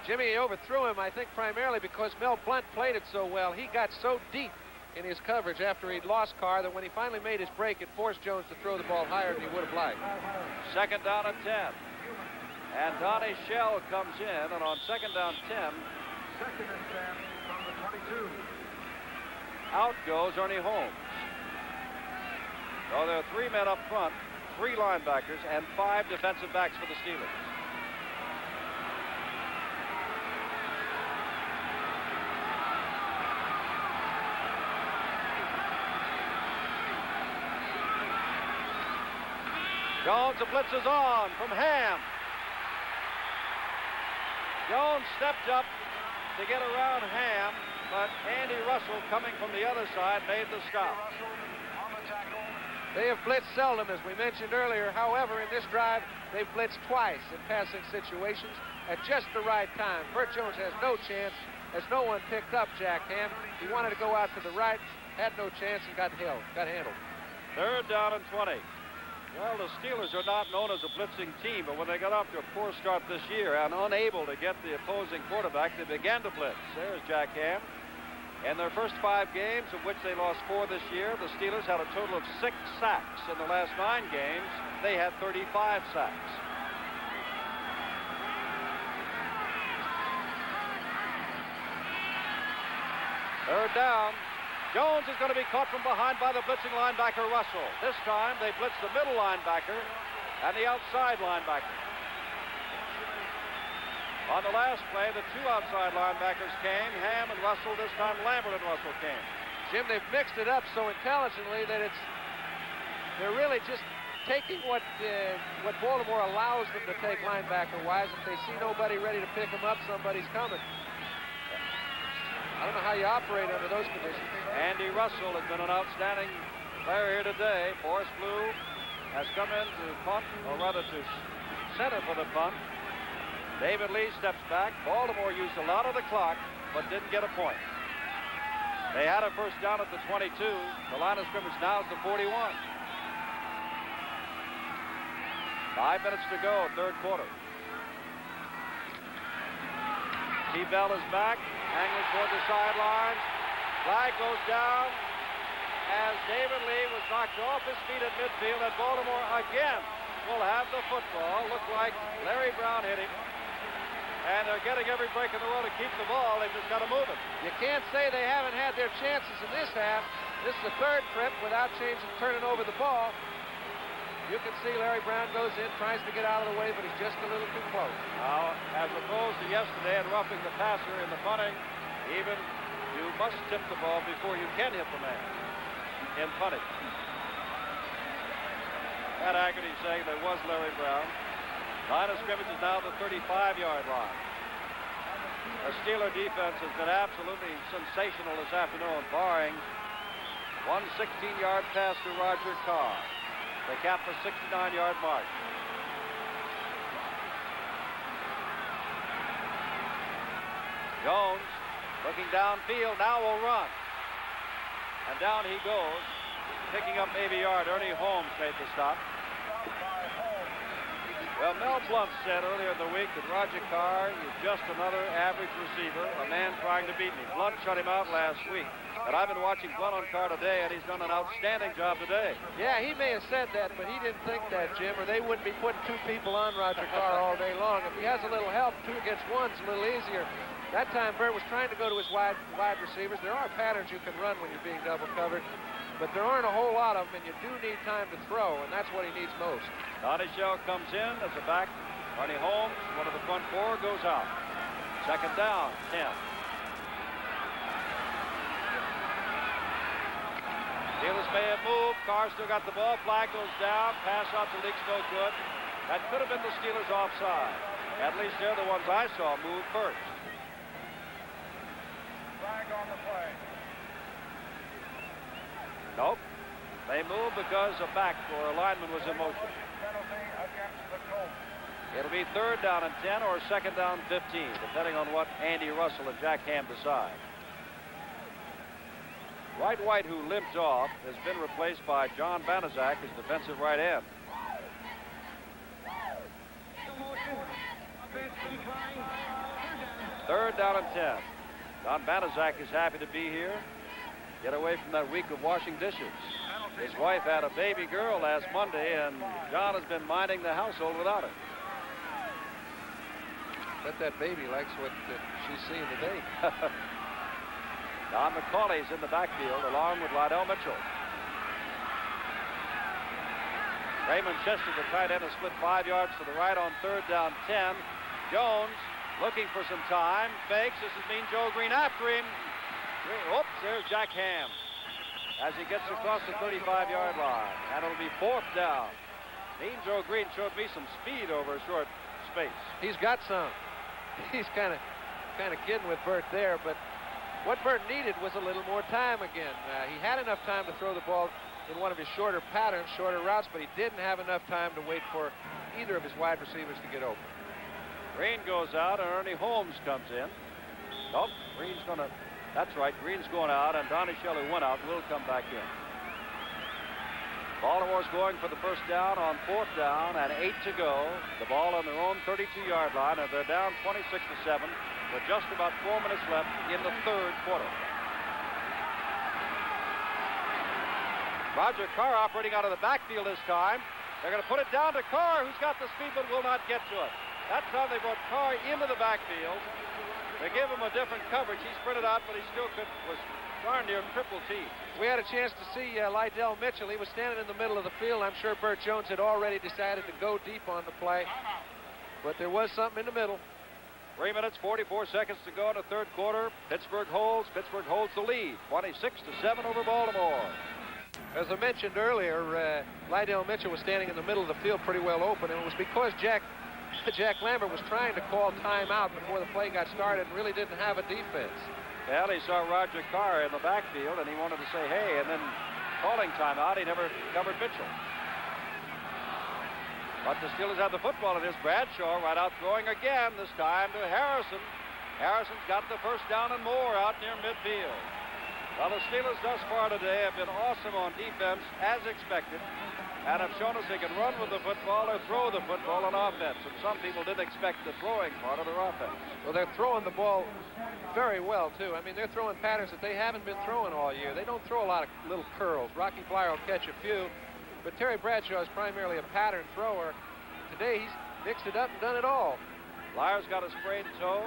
Jimmy overthrew him, I think, primarily because Mel Blount played it so well. He got so deep in his coverage after he'd lost Carr that when he finally made his break, it forced Jones to throw the ball higher than he would have liked. Second down and 10. And Donnie Shell comes in, and on second down 10, Second and 10 from the 22. out goes Ernie Holmes. So there are 3 men up front, 3 linebackers, and 5 defensive backs for the Steelers. Jones, the blitz is on from Ham. Jones stepped up to get around Ham, but Andy Russell, coming from the other side, made the stop. They have blitzed seldom, as we mentioned earlier. However, in this drive, they've blitzed twice in passing situations at just the right time. Burt Jones has no chance, as no one picked up Jack Ham. He wanted to go out to the right, had no chance, and got handled. Third down and 20. Well, the Steelers are not known as a blitzing team, but when they got off to a poor start this year and unable to get the opposing quarterback, they began to blitz. There's Jack Ham. In their first 5 games, of which they lost 4 this year, the Steelers had a total of 6 sacks. In the last 9 games, they had 35 sacks. Third down. Jones is going to be caught from behind by the blitzing linebacker Russell. This time they blitz the middle linebacker and the outside linebacker. On the last play, the 2 outside linebackers came, Ham and Russell. This time Lambert and Russell came. Jim, they've mixed it up so intelligently that they're really just taking what Baltimore allows them to take linebacker-wise. If they see nobody ready to pick them up, somebody's coming. I don't know how you operate under those conditions. Andy Russell has been an outstanding player here today. Forrest Blue has come in to punt, or rather to center for the punt. David Lee steps back. Baltimore used a lot of the clock, but didn't get a point. They had a first down at the 22. The line of scrimmage now is the 41. 5 minutes to go, third quarter. T-Bell is back, angling toward the sidelines. Flag goes down as David Lee was knocked off his feet at midfield, and Baltimore again will have the football. Looked like Larry Brown hit him, and they're getting every break in the world to keep the ball. They've just got to move it. You can't say they haven't had their chances in this half. This is the 3rd trip without turning over the ball. You can see Larry Brown goes in, tries to get out of the way, but he's just a little too close. Now, as opposed to yesterday and roughing the passer in the punting, even you must tip the ball before you can hit the man in punting. Pat Haggerty saying there was Larry Brown. Line of scrimmage is now the 35-yard line. The Steeler defense has been absolutely sensational this afternoon, barring one 16-yard pass to Roger Carr. They capped the 69-yard mark. Jones looking downfield, now will run. And down he goes, picking up maybe a yard. Ernie Holmes made the stop. Well, Mel Blount said earlier in the week that Roger Carr is just another average receiver, a man trying to beat me. Blount shut him out last week. But I've been watching Blount on Carr today, and he's done an outstanding job today. Yeah, he may have said that, but he didn't think that, Jim, or they wouldn't be putting 2 people on Roger Carr all day long. If he has a little help, 2 against 1's a little easier. That time, Burt was trying to go to his wide receivers. There are patterns you can run when you're being double covered, but there aren't a whole lot of them, and you do need time to throw, and that's what he needs most. Donnie Shell comes in as a back. Ernie Holmes, one of the front 4, goes out. Second down, 10. Steelers may have moved. Carr still got the ball. Flag goes down. Pass out to Leaks, no good. That could have been the Steelers offside. At least they're the ones I saw move first. Flag on the play. Nope. They moved because a back or a lineman was in motion. Penalty against the Colts. It'll be third down and 10 or second down 15, depending on what Andy Russell and Jack Ham decide. Dwight White, who limped off, has been replaced by John Banaszak as defensive right end. Third down and 10. Don Banaszak is happy to be here. Get away from that week of washing dishes. His wife had a baby girl last Monday, and John has been minding the household without her. Bet that baby likes what she's seeing today. Don McCauley's in the backfield along with Lydell Mitchell. Raymond Chester, the tight end, has split 5 yards to the right on third down 10. Jones looking for some time. Fakes. This is Mean Joe Green after him. Oops, there's Jack Ham as he gets across the 35-yard line. And it'll be fourth down. Mean Joe Green showed me some speed over a short space. He's got some. He's kind of kidding with Burt there, but what Burt needed was a little more time again. He had enough time to throw the ball in one of his shorter patterns, shorter routes, but he didn't have enough time to wait for either of his wide receivers to get open. Green goes out, and Ernie Holmes comes in. Nope, Green's gonna, that's right, Green's going out, and Donnie Shelley went out, will come back in. Baltimore's going for the first down on fourth down, and 8 to go. The ball on their own 32-yard line, and they're down 26-7 with just about 4 minutes left in the third quarter. Roger Carr operating out of the backfield this time. They're going to put it down to Carr, who's got the speed but will not get to it. That time they brought Carr into the backfield. They give him a different coverage. He sprinted out, but he still was darn near triple T. We had a chance to see Lydell Mitchell. He was standing in the middle of the field. I'm sure Burt Jones had already decided to go deep on the play, but there was something in the middle. 3 minutes, 44 seconds to go in the third quarter. Pittsburgh holds the lead, 26-7 over Baltimore. As I mentioned earlier, Lydell Mitchell was standing in the middle of the field pretty well open, and it was because Jack Lambert was trying to call timeout before the play got started and really didn't have a defense. Well, he saw Roger Carr in the backfield, and he wanted to say, hey, and then calling timeout, he never covered Mitchell. But the Steelers have the football, and here's Bradshaw right out throwing again, this time to Harrison. Harrison's got the first down and more out near midfield. Well, the Steelers thus far today have been awesome on defense, as expected, and have shown us they can run with the football or throw the football on offense. And some people didn't expect the throwing part of their offense. Well, they're throwing the ball very well, too. I mean, they're throwing patterns that they haven't been throwing all year. They don't throw a lot of little curls. Rocky Flyer will catch a few, but Terry Bradshaw is primarily a pattern thrower. Today, he's mixed it up and done it all. Flyer's got a sprained toe.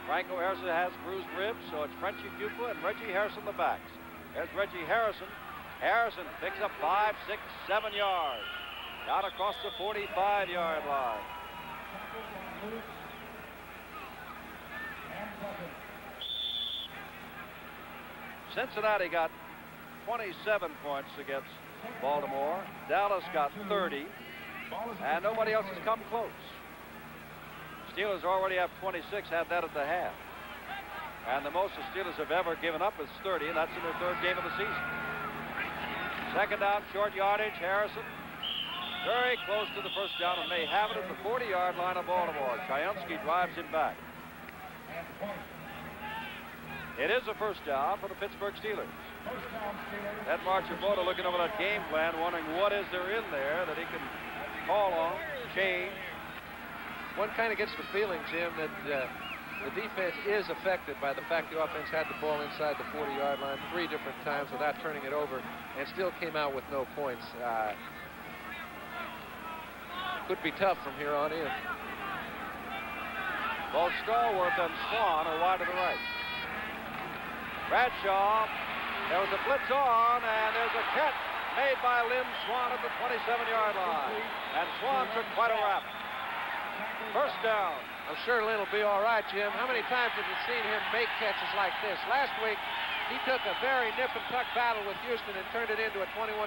Franco Harrison has bruised ribs, so it's Frenchie Fuqua and Reggie Harrison the backs. There's Reggie Harrison. Harrison picks up 5, 6, 7 yards. Down across the 45-yard line. Cincinnati got 27 points against Baltimore. Dallas got 30, and nobody else has come close. Steelers already have 26, had that at the half. And the most the Steelers have ever given up is 30, and that's in their third game of the season. Second down, short yardage, Harrison. Very close to the first down, and may have it at the 40-yard line of Baltimore. Chayunsky drives him back. It is a first down for the Pittsburgh Steelers. Ed Marchibota looking over that game plan, wondering what is there in there that he can call on, change. One kind of gets the feeling, Jim, that the defense is affected by the fact the offense had the ball inside the 40-yard line 3 different times without turning it over and still came out with no points. Could be tough from here on in. Both Stallworth and Swan are wide to the right. Bradshaw, there was a blitz on, and there's a catch made by Lynn Swan at the 27-yard line. And Swan took quite a rap. First down. I'm sure Lynn will be all right, Jim. How many times have you seen him make catches like this? Last week, he took a very nip-and-tuck battle with Houston and turned it into a 21-0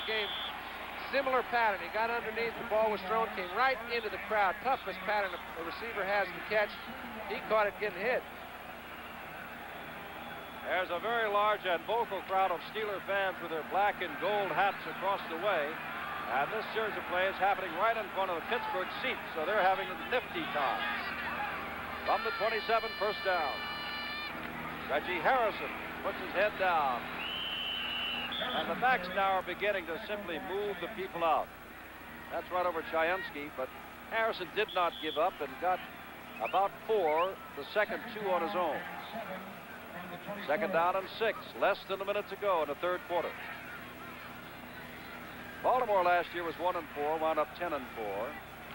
game. Similar pattern. He got underneath, the ball was thrown, came right into the crowd. Toughest pattern a receiver has to catch. He caught it getting hit. There's a very large and vocal crowd of Steeler fans with their black and gold hats across the way. And this series of plays happening right in front of the Pittsburgh seats, so they're having a nifty time. From the 27, first down. Reggie Harrison puts his head down. And the backs now are beginning to simply move the people out. That's right over Chayunsky, but Harrison did not give up and got about 4, the second 2 on his own. Second down and 6, less than a minute to go in the third quarter. Baltimore last year was 1-4, wound up 10-4.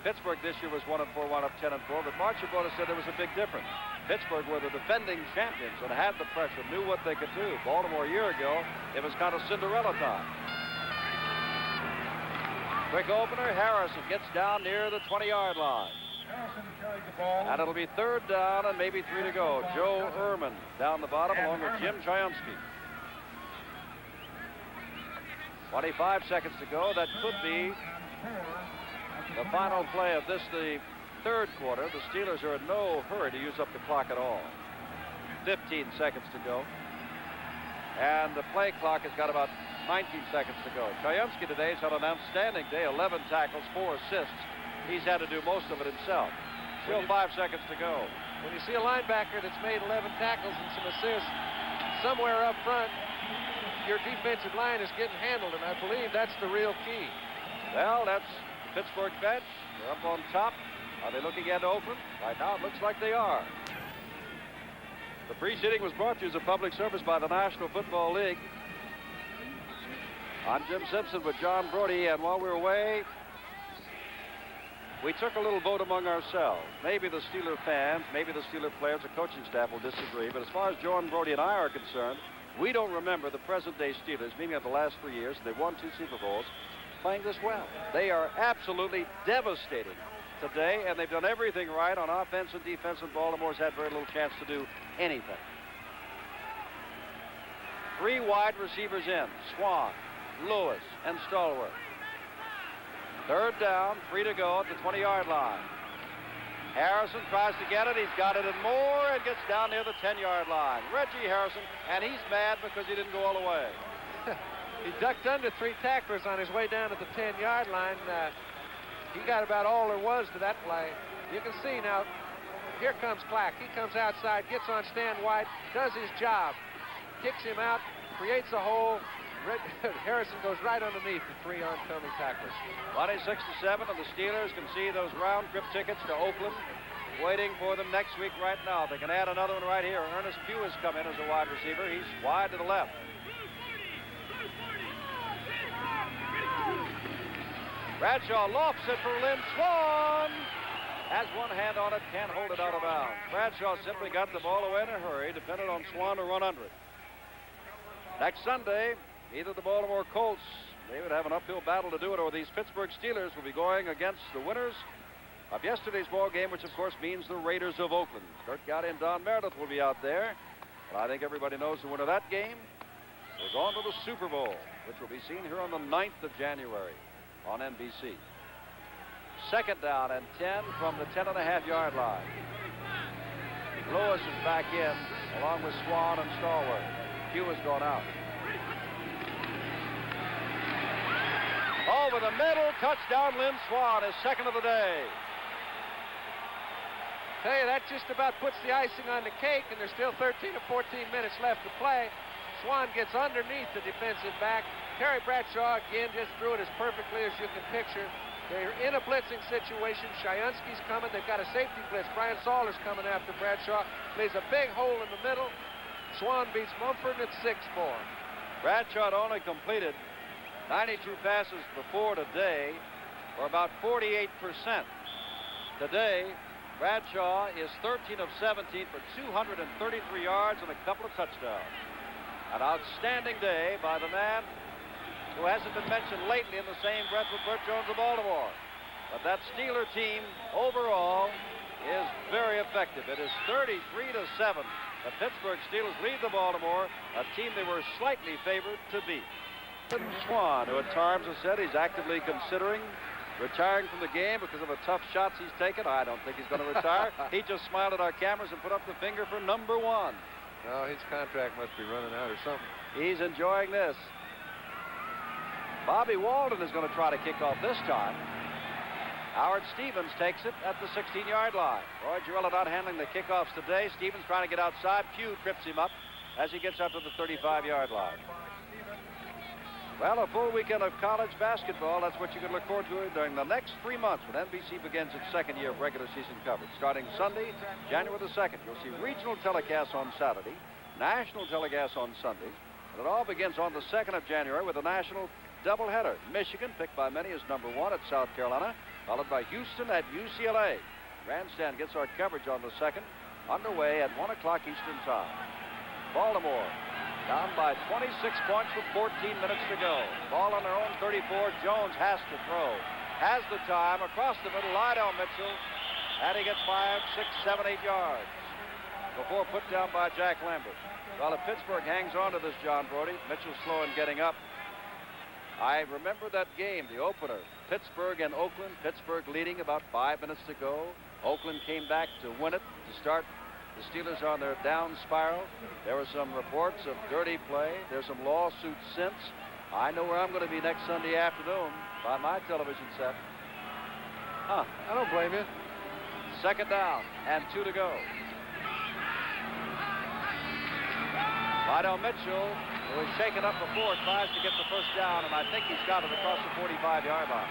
Pittsburgh this year was 1-4, wound up 10-4. But Marchibona said there was a big difference. Pittsburgh were the defending champions and had the pressure, knew what they could do. Baltimore a year ago, it was kind of Cinderella time. Quick opener, Harrison gets down near the 20-yard line. And it'll be third down and maybe 3 to go. Joe Ehrman down the bottom along with Jim Chiunsky. 25 seconds to go. That could be the final play of this, the third quarter. The Steelers are in no hurry to use up the clock at all. 15 seconds to go. And the play clock has got about 19 seconds to go. Chiunsky today has had an outstanding day. 11 tackles, 4 assists. He's had to do most of it himself. Still 5 seconds to go. When you see a linebacker that's made 11 tackles and some assists, somewhere up front, your defensive line is getting handled, and I believe that's the real key. Well, that's the Pittsburgh bench. They're up on top. Are they looking at Oakland? Right now, it looks like they are. The preceding was brought to you as a public service by the National Football League. I'm Jim Simpson with John Brody, and while we were away, we took a little vote among ourselves. Maybe the Steeler fans, maybe the Steeler players, the coaching staff will disagree, but as far as John Brody and I are concerned, we don't remember the present-day Steelers, meaning of the last 3 years, and they've won 2 Super Bowls, playing this well. They are absolutely devastating today, and they've done everything right on offense and defense, and Baltimore's had very little chance to do anything. 3 wide receivers in, Swan, Lewis, and Stallworth. Third down, 3 to go at the 20-yard line. Harrison tries to get it. He's got it and more and gets down near the 10-yard line. Reggie Harrison, and he's mad because he didn't go all the way. He ducked under 3 tacklers on his way down to the 10-yard line. He got about all there was to that play. You can see now, here comes Clack. He comes outside, gets on Stan White, does his job, kicks him out, creates a hole. Harrison goes right underneath the 3 oncoming tacklers. 26-7, and the Steelers can see those round trip tickets to Oakland waiting for them next week right now. They can add another one right here. Ernest Pugh has come in as a wide receiver. He's wide to the left. Bradshaw lofts it for Lynn Swan. Has one hand on it, can't hold it out of bounds. Bradshaw simply got the ball away in a hurry, depended on Swan to run under it. Next Sunday, either the Baltimore Colts, they would have an uphill battle to do it, or these Pittsburgh Steelers will be going against the winners of yesterday's ball game, which of course means the Raiders of Oakland. Kurt Gowdy and Don Meredith will be out there. But I think everybody knows the winner of that game will go on to the Super Bowl, which will be seen here on the 9th of January on NBC. Second down and 10 from the 10.5-yard line. Lewis is back in, along with Swan and Stallworth. Hugh has gone out. Over the middle, touchdown, Lynn Swan, his second of the day. Tell you, that just about puts the icing on the cake, and there's still 13 or 14 minutes left to play. Swan gets underneath the defensive back. Terry Bradshaw, again, just threw it as perfectly as you can picture. They're in a blitzing situation. Chiunsky's coming. They've got a safety blitz. Brian Saller's coming after Bradshaw. Leaves a big hole in the middle. Swan beats Mumford, and it's 6 more. Bradshaw only completed 92 passes before today for about 48%. Today, Bradshaw is 13 of 17 for 233 yards and a couple of touchdowns. An outstanding day by the man who hasn't been mentioned lately in the same breath with Burt Jones of Baltimore. But that Steeler team overall is very effective. It is 33-7. The Pittsburgh Steelers lead the Baltimore, a team they were slightly favored to beat. Swan, who at times has said he's actively considering retiring from the game because of the tough shots he's taken. I don't think he's going to retire. He just smiled at our cameras and put up the finger for number 1. No, his contract must be running out or something. He's enjoying this. Bobby Walden is going to try to kick off this time. Howard Stevens takes it at the 16-yard line. Roy Girella not handling the kickoffs today. Stevens trying to get outside. Pugh trips him up as he gets up to the 35-yard line. Well, a full weekend of college basketball. That's what you can look forward to during the next 3 months when NBC begins its second year of regular season coverage. Starting Sunday, January the 2nd, you'll see regional telecasts on Saturday, national telecasts on Sunday, and it all begins on the 2nd of January with a national doubleheader. Michigan, picked by many as number 1 at South Carolina, followed by Houston at UCLA. Grandstand gets our coverage on the 2nd, underway at 1 o'clock Eastern Time. Baltimore down by 26 points with 14 minutes to go. Ball on their own 34. Jones has to throw. Has the time. Across the middle, Lydell Mitchell. And he gets 5, 6, 7, 8 yards before put down by Jack Lambert. Well, if Pittsburgh hangs on to this, John Brody, Mitchell slow in getting up. I remember that game, the opener. Pittsburgh and Oakland. Pittsburgh leading about 5 minutes to go. Oakland came back to win it to start the Steelers on their down spiral. There were some reports of dirty play. There's some lawsuits since. I know where I'm going to be next Sunday afternoon by my television set. I don't blame you. Second down and 2 to go. Lydell Mitchell, who was shaken up before, tries to get the first down, and I think he's got it across the 45-yard line.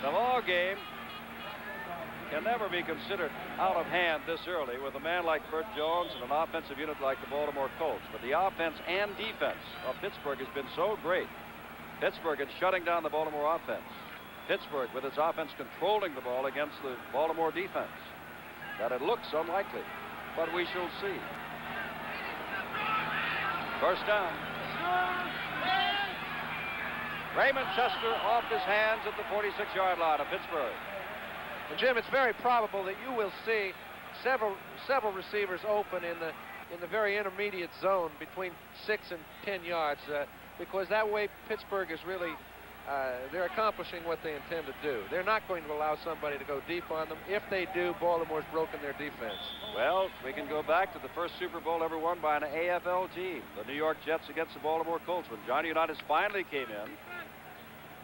The ball game can never be considered out of hand this early with a man like Burt Jones and an offensive unit like the Baltimore Colts. But the offense and defense of Pittsburgh has been so great. Pittsburgh is shutting down the Baltimore offense. Pittsburgh with its offense controlling the ball against the Baltimore defense. That it looks unlikely, but we shall see. First down. Raymond Chester off his hands at the 46-yard line of Pittsburgh. And Jim, it's very probable that you will see several receivers open in the very intermediate zone between 6 and 10 yards, because that way Pittsburgh is really they're accomplishing what they intend to do. They're not going to allow somebody to go deep on them. If they do, Baltimore's broken their defense. Well, we can go back to the first Super Bowl ever won by an AFL team, the New York Jets against the Baltimore Colts. When Johnny Unitas finally came in,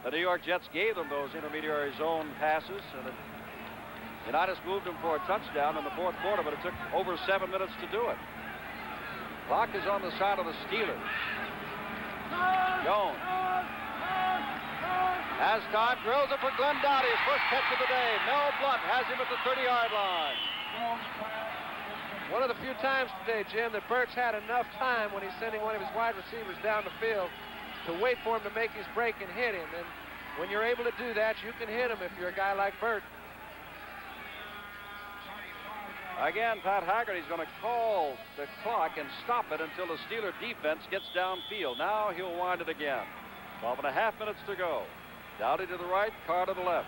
the New York Jets gave them those intermediary zone passes, and Unitas moved him for a touchdown in the fourth quarter, but it took over 7 minutes to do it. Clock is on the side of the Steelers. Jones has time, drills it for Glenn Dowdy, his first catch of the day. Mel Blunt has him at the 30-yard line. One of the few times today, Jim, that Burt's had enough time when he's sending one of his wide receivers down the field to wait for him to make his break and hit him. And when you're able to do that, you can hit him if you're a guy like Burt. Again, Pat Haggerty's going to call the clock and stop it until the Steeler defense gets downfield. Now he'll wind it again. 12 and a half minutes to go. Dowdy to the right, Carr to the left.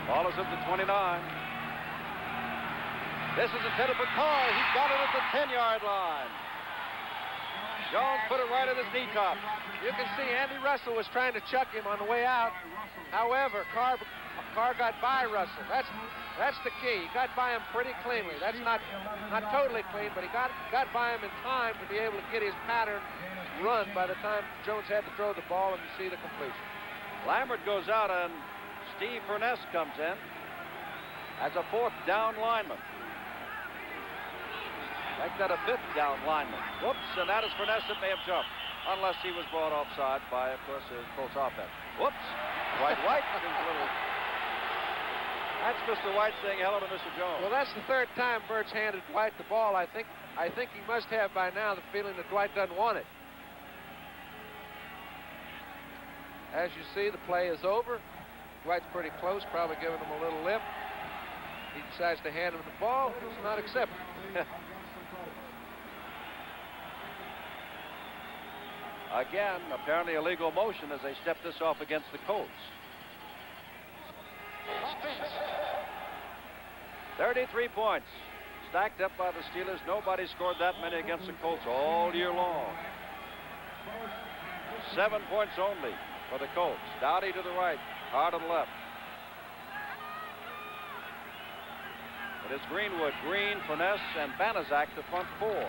Ball is at the 29. This is intended for Carr. He's got it at the 10-yard line. Jones put it right at his knee top. You can see Andy Russell was trying to chuck him on the way out. However, Carr got by Russell. That's the key. He got by him pretty cleanly. That's not totally clean, but he got by him in time to be able to get his pattern run by the time Jones had to throw the ball, and you see the completion. Lambert goes out, and Steve Furness comes in as a fourth down lineman. Make that a fifth down lineman. Whoops, and that is Furness that may have jumped, unless he was brought offside by, of course, the Colts offense. Whoops. White is a little... That's Mr. White saying hello to Mr. Jones. Well, that's the third time Burt's handed Dwight the ball. I think he must have by now the feeling that Dwight doesn't want it. As you see, the play is over. Dwight's pretty close, probably giving him a little lip. He decides to hand him the ball. It's not accepted. Again, apparently a legal motion as they step this off against the Colts. 33 points stacked up by the Steelers. Nobody scored that many against the Colts all year long. 7 points only for the Colts. Dowdy to the right, Carr to the left. It is Greenwood, Green, Furness, and Banaszak, the front four.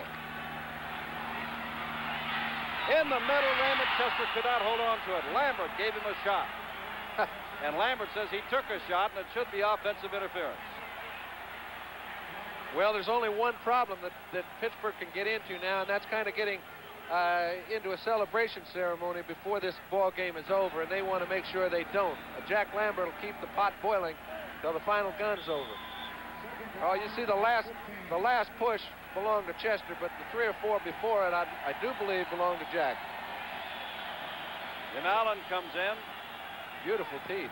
In the middle, Raymond Chester could not hold on to it. Lambert gave him a shot. And Lambert says he took a shot, and it should be offensive interference. Well, there's only one problem that Pittsburgh can get into now, and that's kind of getting into a celebration ceremony before this ball game is over, and they want to make sure they don't. Jack Lambert will keep the pot boiling till the final gun's over. Oh, you see the last push belonged to Chester, but the 3 or 4 before it, I do believe belonged to Jack. Jim Allen comes in. Beautiful teeth.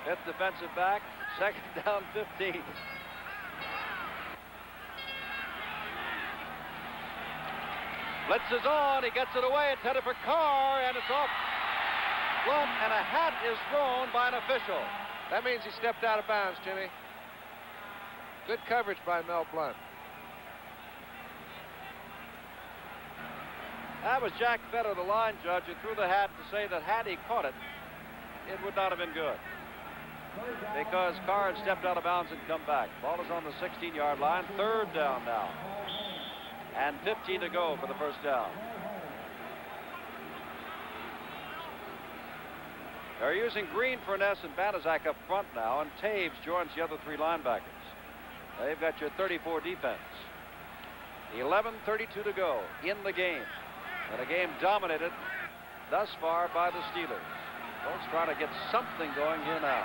Fifth defensive back. Second down, 15. Blitz is on. He gets it away. It's headed for Carr, and it's off Blunt, and a hat is thrown by an official. That means he stepped out of bounds, Jimmy. Good coverage by Mel Blunt. That was Jack Fetter, the line judge, who threw the hat to say that had he caught it, it would not have been good. Because Carr had stepped out of bounds and come back. Ball is on the 16-yard line. Third down now. And 15 to go for the first down. They're using Green, Furness, and Banaszak up front now, and Taves joins the other 3 linebackers. They've got your 34 defense. 11:32 to go in the game. And a game dominated thus far by the Steelers. Colts trying to get something going here now.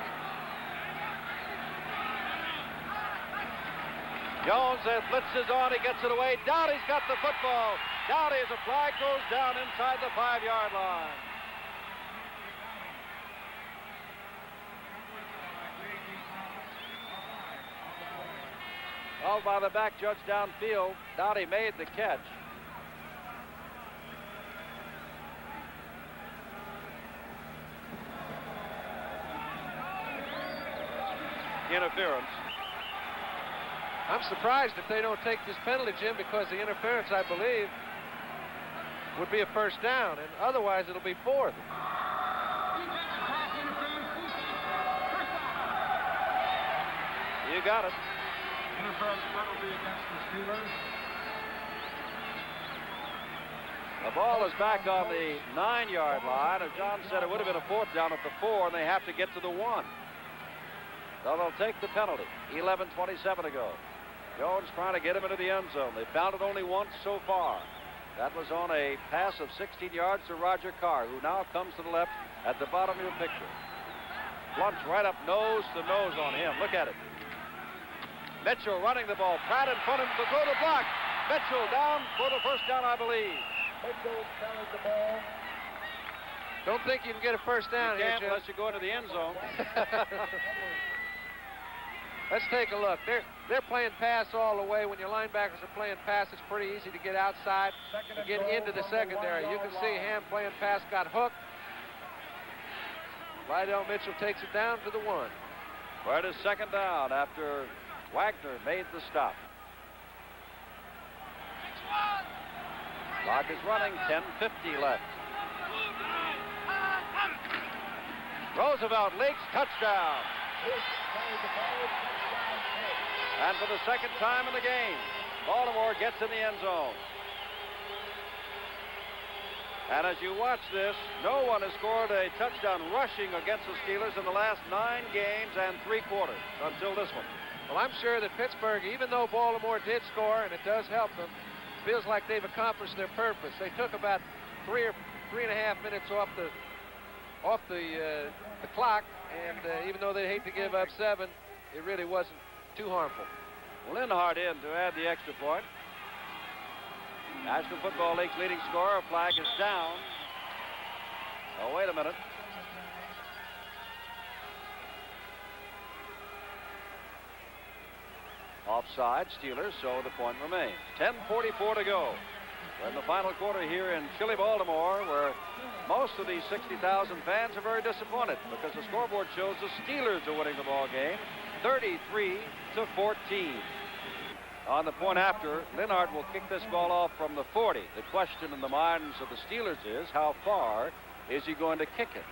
Jones, as blitz is on, he gets it away. Dowdy's got the football. Dowdy, as a flag goes down inside the 5-yard line. Called by the back judge downfield. Dowdy made the catch. Interference. I'm surprised if they don't take this penalty, Jim, because the interference, I believe, would be a first down, and otherwise it'll be 4th. You got it. Interference penalty against the Steelers. The ball is back on the 9-yard line. As John said, it would have been a 4th down at the 4, and they have to get to the 1. So they'll take the penalty. 11:27 to go. Jones trying to get him into the end zone. They found it only once so far. That was on a pass of 16 yards to Roger Carr, who now comes to the left at the bottom of your picture. Blunt's right up nose to nose on him. Look at it. Mitchell running the ball. Pratt in front of him to throw the block. Mitchell down for the first down, I believe. Mitchell carries the ball. Don't think you can get a first down You can't here, unless you go into the end zone. Let's take a look. They're playing pass all the way. When your linebackers are playing pass, it's pretty easy to get outside and get into the secondary. You can see Ham playing pass got hooked. Lydell Mitchell takes it down to the 1. Right, is second down after Wagner made the stop. Clock is running, 10:50 left. Roosevelt leaks, touchdown. And for the second time in the game, Baltimore gets in the end zone. And as you watch this, no one has scored a touchdown rushing against the Steelers in the last 9 games and 3 quarters until this one. Well, I'm sure that Pittsburgh, even though Baltimore did score, and it does help them, feels like they've accomplished their purpose. They took about 3 or 3.5 minutes off the clock, and even though they hate to give up 7, it really wasn't too harmful. Linhart in to add the extra point. National Football League's leading scorer. Flag is down. Oh, wait a minute. Offside, Steelers, so the point remains. 10:44 to go. We're in the final quarter here in chilly Baltimore, where most of these 60,000 fans are very disappointed because the scoreboard shows the Steelers are winning the ball game, 33-14. On the point after, Linhart will kick this ball off from the 40. The question in the minds of the Steelers is, how far is he going to kick it?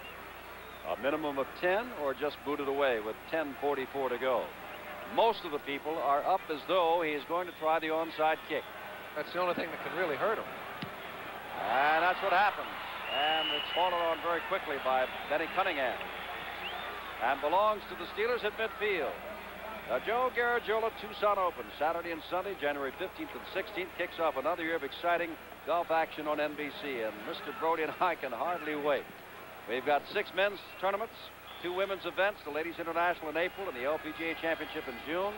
A minimum of 10 or just boot it away with 10:44 to go? Most of the people are up as though he is going to try the onside kick. That's the only thing that can really hurt him. And that's what happened. And it's fallen on very quickly by Benny Cunningham. And belongs to the Steelers at midfield. The Joe Garagiola Tucson Open, Saturday and Sunday, January 15th and 16th, kicks off another year of exciting golf action on NBC, and Mr. Brody and I can hardly wait. We've got 6 men's tournaments, 2 women's events, the Ladies International in April and the LPGA Championship in June.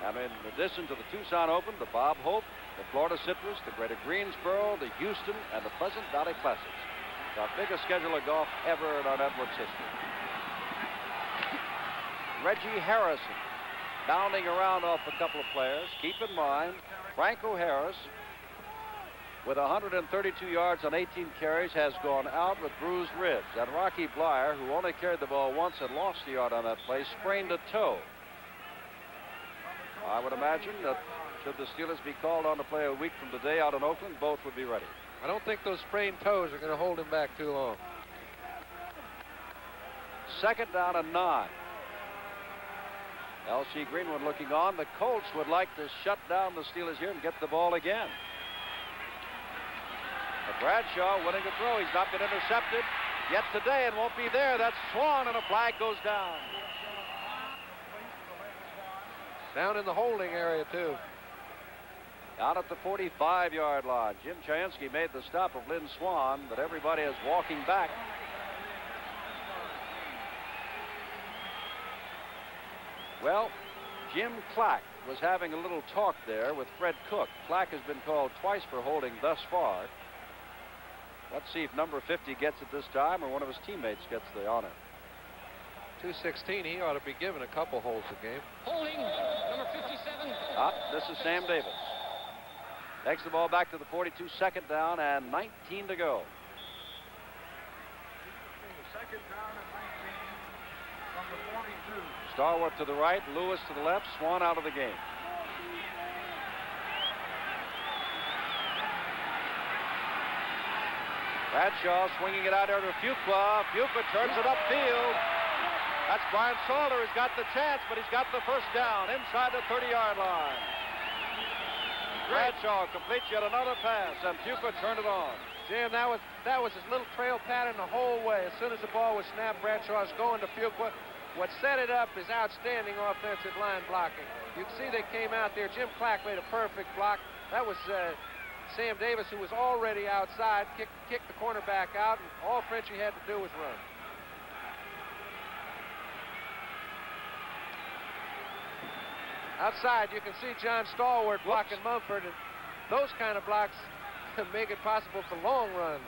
And in addition to the Tucson Open, the Bob Hope, the Florida Citrus, the Greater Greensboro, the Houston, and the Pleasant Valley Classics. It's our biggest schedule of golf ever in our network's history. Reggie Harrison bounding around off a couple of players. Keep in mind, Franco Harris, with 132 yards on 18 carries, has gone out with bruised ribs. And Rocky Blyer, who only carried the ball once and lost a yard on that play, sprained a toe. I would imagine that should the Steelers be called on to play a week from today out in Oakland, both would be ready. I don't think those sprained toes are going to hold him back too long. 2nd down and 9. L.C. Greenwood looking on. The Colts would like to shut down the Steelers here and get the ball again. But Bradshaw winning the throw. He's not been intercepted yet today and won't be there. That's Swan, and a flag goes down. Down in the holding area, too. Out at the 45-yard line. Jim Chansky made the stop of Lynn Swan, but everybody is walking back. Well, Jim Clack was having a little talk there with Fred Cook. Clack has been called twice for holding thus far. Let's see if number 50 gets it this time or one of his teammates gets the honor. 216, he ought to be given a couple holds a game. Holding, number 57. This is Sam Davis. Takes the ball back to the 42, 2nd down and 19 to go. 2nd down and 19 from the 42. Starwood to the right, Lewis to the left, Swan out of the game. Bradshaw swinging it out there to Fuqua. Fuqua turns it upfield. That's Brian Salter who's got the chance, but he's got the 1st down inside the 30-yard line. Bradshaw completes yet another pass, and Fuqua turned it on. Jim, that was his little trail pattern the whole way. As soon as the ball was snapped, Bradshaw's going to Fuqua. What set it up is outstanding offensive line blocking. You can see they came out there. Jim Clack made a perfect block. That was Sam Davis, who was already outside, kicked the cornerback out, and all Frenchie had to do was run. Outside, you can see John Stallworth blocking Mumford, and those kind of blocks make it possible for long runs.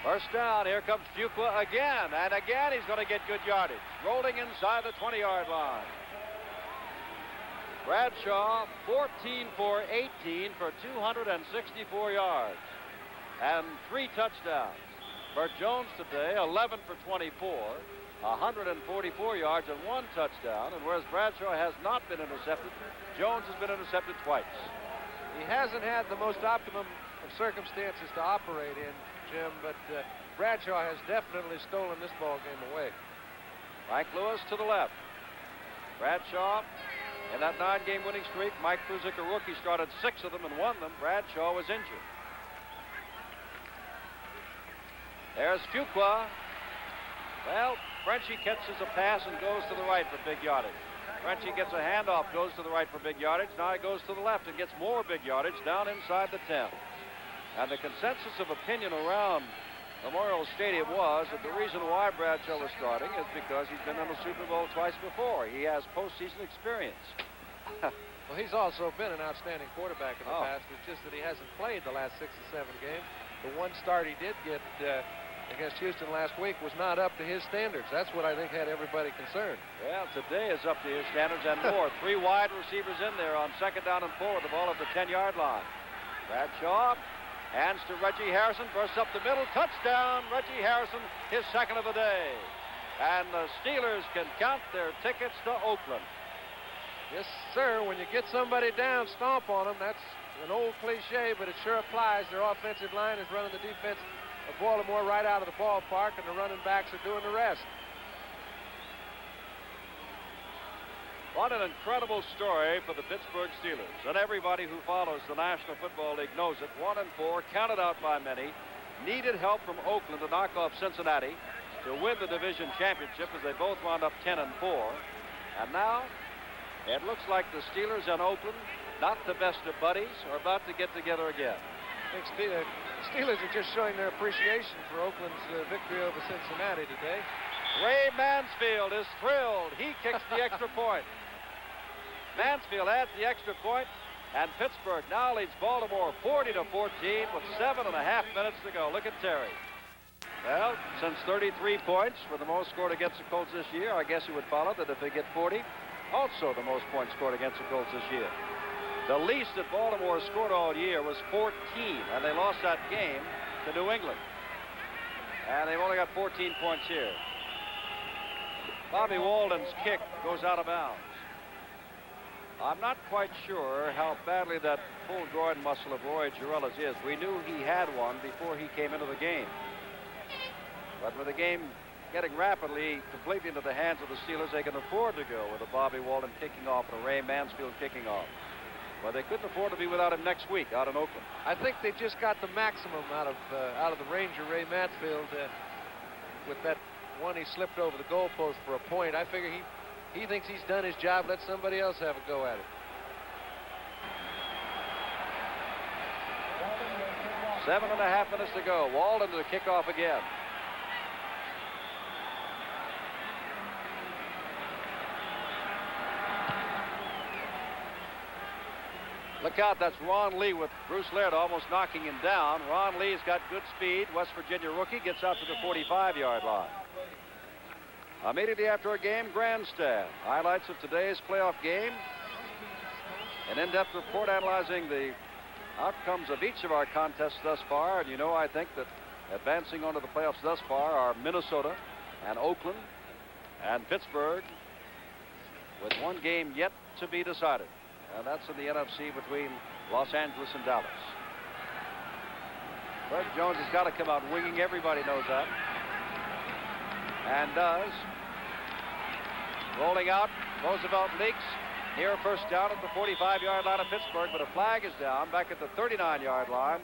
1st down, here comes Fuqua again, and again he's going to get good yardage. Rolling inside the 20-yard line. Bradshaw, 14 for 18 for 264 yards and 3 touchdowns. Bert Jones today, 11 for 24, 144 yards and 1 touchdown. And whereas Bradshaw has not been intercepted, Jones has been intercepted twice. He hasn't had the most optimum of circumstances to operate in, Jim, but Bradshaw has definitely stolen this ball game away. Mike Lewis to the left. Bradshaw in that 9-game winning streak. Mike Kruzik, a rookie, started 6 of them and won them. Bradshaw was injured. There's Fuqua. Well, Frenchie catches a pass and goes to the right for big yardage. Frenchie gets a handoff, goes to the right for big yardage. Now he goes to the left and gets more big yardage down inside the 10. And the consensus of opinion around Memorial Stadium was that the reason why Bradshaw was starting is because he's been in the Super Bowl twice before. He has postseason experience. Well, he's also been an outstanding quarterback in the past. It's just that he hasn't played the last 6 or 7 games. The one start he did get against Houston last week was not up to his standards. That's what I think had everybody concerned. Well, today is up to his standards and more. 3 wide receivers in there on 2nd down and 4 with the ball at the 10-yard line. Bradshaw hands to Reggie Harrison, bursts up the middle, touchdown, Reggie Harrison, his 2nd of the day. And the Steelers can count their tickets to Oakland. Yes, sir, when you get somebody down, stomp on them. That's an old cliche, but it sure applies. Their offensive line is running the defense of Baltimore right out of the ballpark, and the running backs are doing the rest. What an incredible story for the Pittsburgh Steelers. And everybody who follows the National Football League knows it. 1-4, counted out by many. Needed help from Oakland to knock off Cincinnati to win the division championship as they both wound up 10-4. And now it looks like the Steelers and Oakland, not the best of buddies, are about to get together again. I think Steelers are just showing their appreciation for Oakland's victory over Cincinnati today. Ray Mansfield is thrilled. He kicks the extra point. Mansfield adds the extra point, and Pittsburgh now leads Baltimore 40-14 with 7.5 minutes to go. Look at Terry. Well, since 33 points were the most scored against the Colts this year, I guess you would follow that if they get 40, also the most points scored against the Colts this year. The least that Baltimore scored all year was 14, and they lost that game to New England. And they've only got 14 points here. Bobby Walden's kick goes out of bounds. I'm not quite sure how badly that full groin muscle of Roy Girella's is. We knew he had one before he came into the game. But with the game getting rapidly completely into the hands of the Steelers, they can afford to go with a Bobby Walden kicking off and a Ray Mansfield kicking off. But they couldn't afford to be without him next week out in Oakland. I think they just got the maximum out of the Ranger, Ray Mansfield, with that one he slipped over the goalpost for a point. I figure he thinks he's done his job. Let somebody else have a go at it. 7.5 minutes to go. Walden to the kickoff again. Look out, that's Ron Lee with Bruce Laird almost knocking him down. Ron Lee's got good speed. West Virginia rookie gets out to the 45-yard line. Immediately after a game grandstand. Highlights of today's playoff game. An in-depth report analyzing the outcomes of each of our contests thus far. And you know, I think that advancing onto the playoffs thus far are Minnesota and Oakland and Pittsburgh, with one game yet to be decided. And that's in the NFC between Los Angeles and Dallas. Burt Jones has got to come out winging. Everybody knows that. And does. Rolling out. Roosevelt leaks. Near a first down at the 45-yard line of Pittsburgh, but a flag is down back at the 39-yard line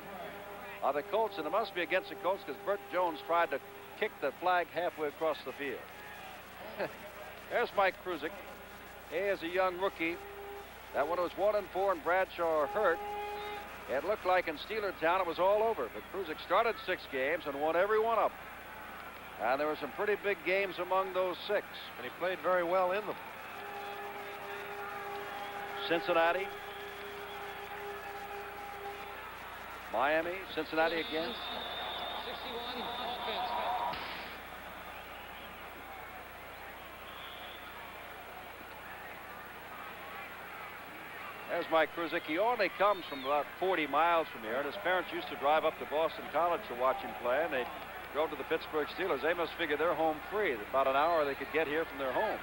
of the Colts, and it must be against the Colts because Burt Jones tried to kick the flag halfway across the field. There's Mike Kruzik. He is a young rookie. That one was 1-4 and Bradshaw hurt. It looked like in Steeler Town it was all over, but Kruzik started 6 games and won every one of them. And there were some pretty big games among those 6. And he played very well in them. Cincinnati. Miami. Cincinnati again. 61 offense. There's Mike Kruzik. He only comes from about 40 miles from here, and his parents used to drive up to Boston College to watch him play, and they drove to the Pittsburgh Steelers. They must figure they're home free. About an hour they could get here from their home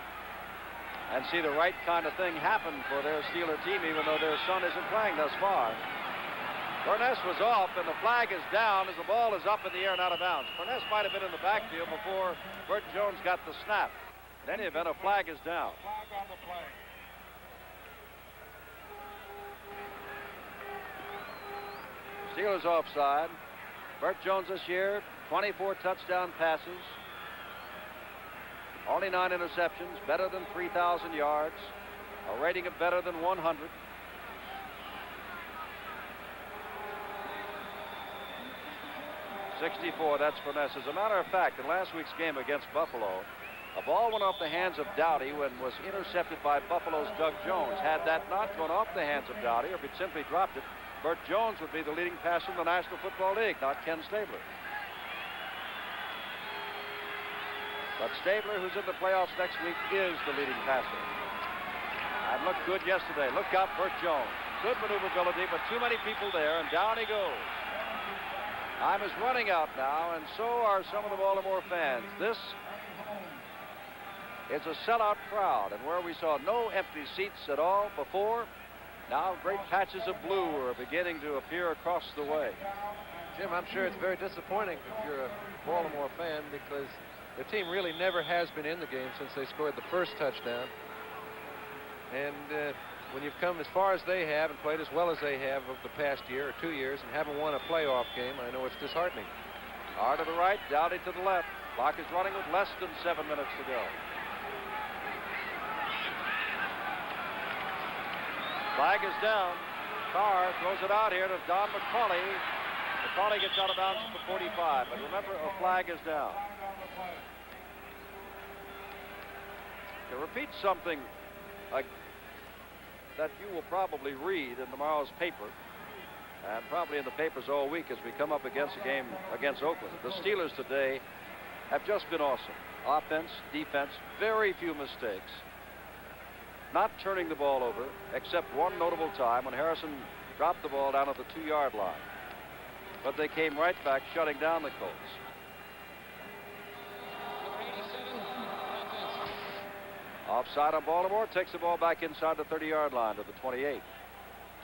and see the right kind of thing happen for their Steeler team, even though their son isn't playing thus far. Furness was off, and the flag is down as the ball is up in the air and out of bounds. Furness might have been in the backfield before Burt Jones got the snap. In any event, a flag is down. Flag on the play. Steelers offside. Burt Jones this year, 24 touchdown passes. Only 9 interceptions, better than 3,000 yards. A rating of better than 100. .64, that's Furness. As a matter of fact, in last week's game against Buffalo, a ball went off the hands of Dowdy when was intercepted by Buffalo's Doug Jones. Had that not gone off the hands of Dowdy, or if he'd simply dropped it, Burt Jones would be the leading passer in the National Football League, not Ken Stabler. But Stabler, who's in the playoffs next week, is the leading passer. And looked good yesterday. Look out, Burt Jones. Good maneuverability, but too many people there, and down he goes. Time is running out now, and so are some of the Baltimore fans. This is a sellout crowd, and where we saw no empty seats at all before, now great patches of blue are beginning to appear across the way. Jim, I'm sure it's very disappointing if you're a Baltimore fan, because the team really never has been in the game since they scored the first touchdown. And when you've come as far as they have and played as well as they have over the past year or 2 years and haven't won a playoff game, I know it's disheartening. Carr to the right, Dowdy to the left. Clock is running with less than 7 minutes to go. Flag is down. Carr throws it out here to Don McCauley. McCauley gets out of bounds at the 45, but remember, a flag is down. To repeat something that you will probably read in tomorrow's paper, and probably in the papers all week as we come up against a game against Oakland. The Steelers today have just been awesome. Offense, defense, very few mistakes. Not turning the ball over, except one notable time when Harrison dropped the ball down at the 2-yard line. But they came right back, shutting down the Colts. Offside on Baltimore, takes the ball back inside the 30-yard line to the 28,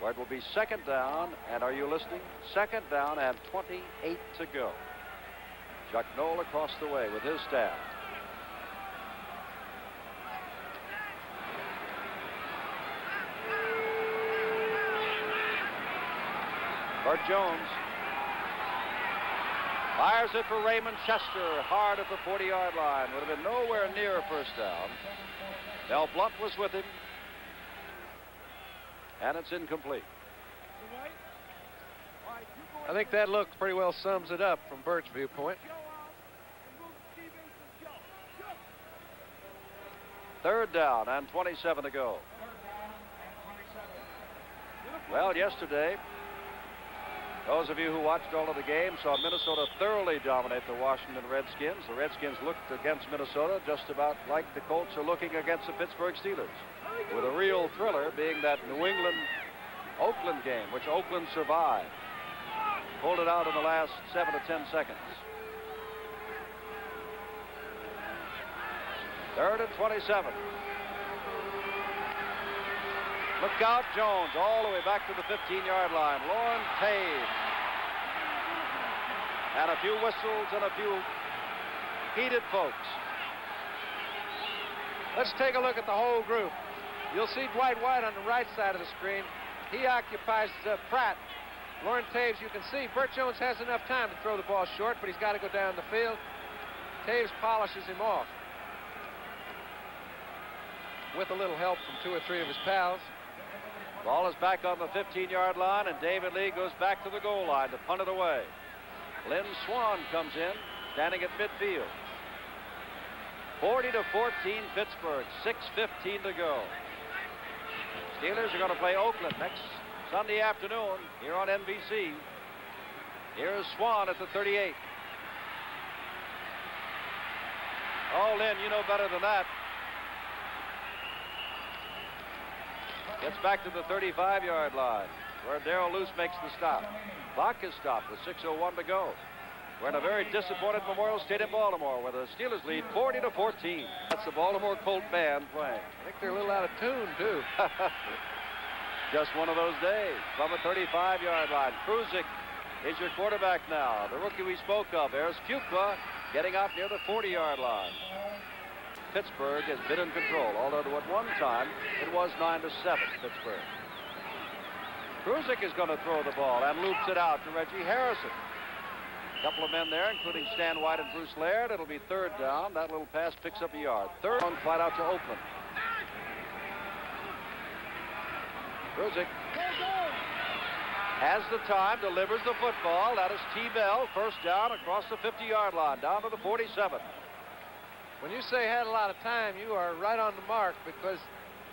where it will be second down, and are you listening? Second down and 28 to go. Chuck Noll across the way with his staff. Burt Jones fires it for Raymond Chester, hard at the 40-yard line. Would have been nowhere near a first down. Mel Blount was with him, and it's incomplete. I think that look pretty well sums it up from Burt's viewpoint. Third down and 27 to go. Well, yesterday, those of you who watched all of the games saw Minnesota thoroughly dominate the Washington Redskins. The Redskins looked against Minnesota just about like the Colts are looking against the Pittsburgh Steelers, with a real thriller being that New England-Oakland game, which Oakland survived. Pulled it out in the last 7 to 10 seconds. Third and 27. Look out, Jones, all the way back to the 15-yard line. Lauren Taves. And a few whistles and a few heated folks. Let's take a look at the whole group. You'll see Dwight White on the right side of the screen. He occupies Pratt. Lauren Taves, you can see, Burt Jones has enough time to throw the ball short, but he's got to go down the field. Taves polishes him off with a little help from 2 or 3 of his pals. Ball is back on the 15-yard line, and David Lee goes back to the goal line to punt it away. Lynn Swan comes in, standing at midfield. 40 to 14, Pittsburgh, 6:15 to go. Steelers are going to play Oakland next Sunday afternoon here on NBC. Here's Swan at the 38. Oh, Lynn, you know better than that. Gets back to the 35-yard line, where Darrell Luce makes the stop. Clock is stopped with 6:01 to go. We're in a very disappointed Memorial Stadium, Baltimore, where the Steelers lead 40 to 14. That's the Baltimore Colt band playing. I think they're a little out of tune, too. Just one of those days. From a 35-yard line, Kruzik is your quarterback now. The rookie we spoke of. There's Fuqua getting out near the 40-yard line. Pittsburgh has been in control, although at one time it was 9-7 Pittsburgh. Kruzik is going to throw the ball and loops it out to Reggie Harrison. A couple of men there, including Stan White and Bruce Laird. It'll be third down. That little pass picks up a yard. Third one, flat out to Oakland. Kruzik has the time, delivers the football. That is T. Bell, first down across the 50-yard line, down to the 47. When you say had a lot of time, you are right on the mark, because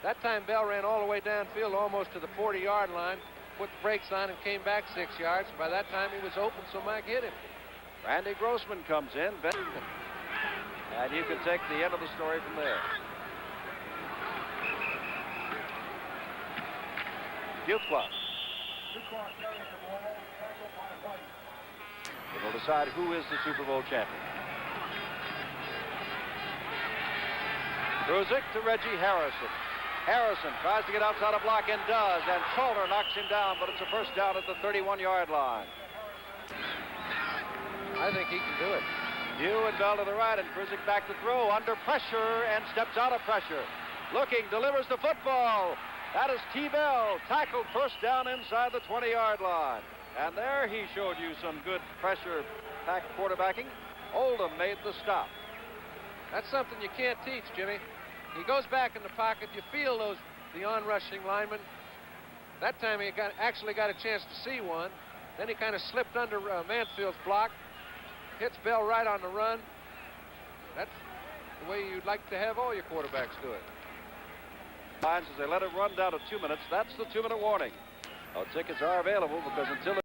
that time Bell ran all the way downfield almost to the 40-yard line, put the brakes on and came back 6 yards. By that time he was open, so Mike hit him. Randy Grossman comes in, and you can take the end of the story from there. Fuqua. It will decide who is the Super Bowl champion. Kruzik to Reggie Harrison. Harrison tries to get outside a block and does, and Salter knocks him down, but it's a first down at the 31-yard line. I think he can do it. Hugh and Bell to the right, and Kruzik back to throw, under pressure, and steps out of pressure. Looking, delivers the football. That is T. Bell, tackled first down inside the 20-yard line. And there he showed you some good pressure-packed quarterbacking. Oldham made the stop. That's something you can't teach, Jimmy. He goes back in the pocket. You feel the on-rushing linemen. That time he actually got a chance to see one. Then he kind of slipped under Mansfield's block. Hits Bell right on the run. That's the way you'd like to have all your quarterbacks do it. As they let it run down to 2 minutes, that's the 2-minute warning. Tickets are available because until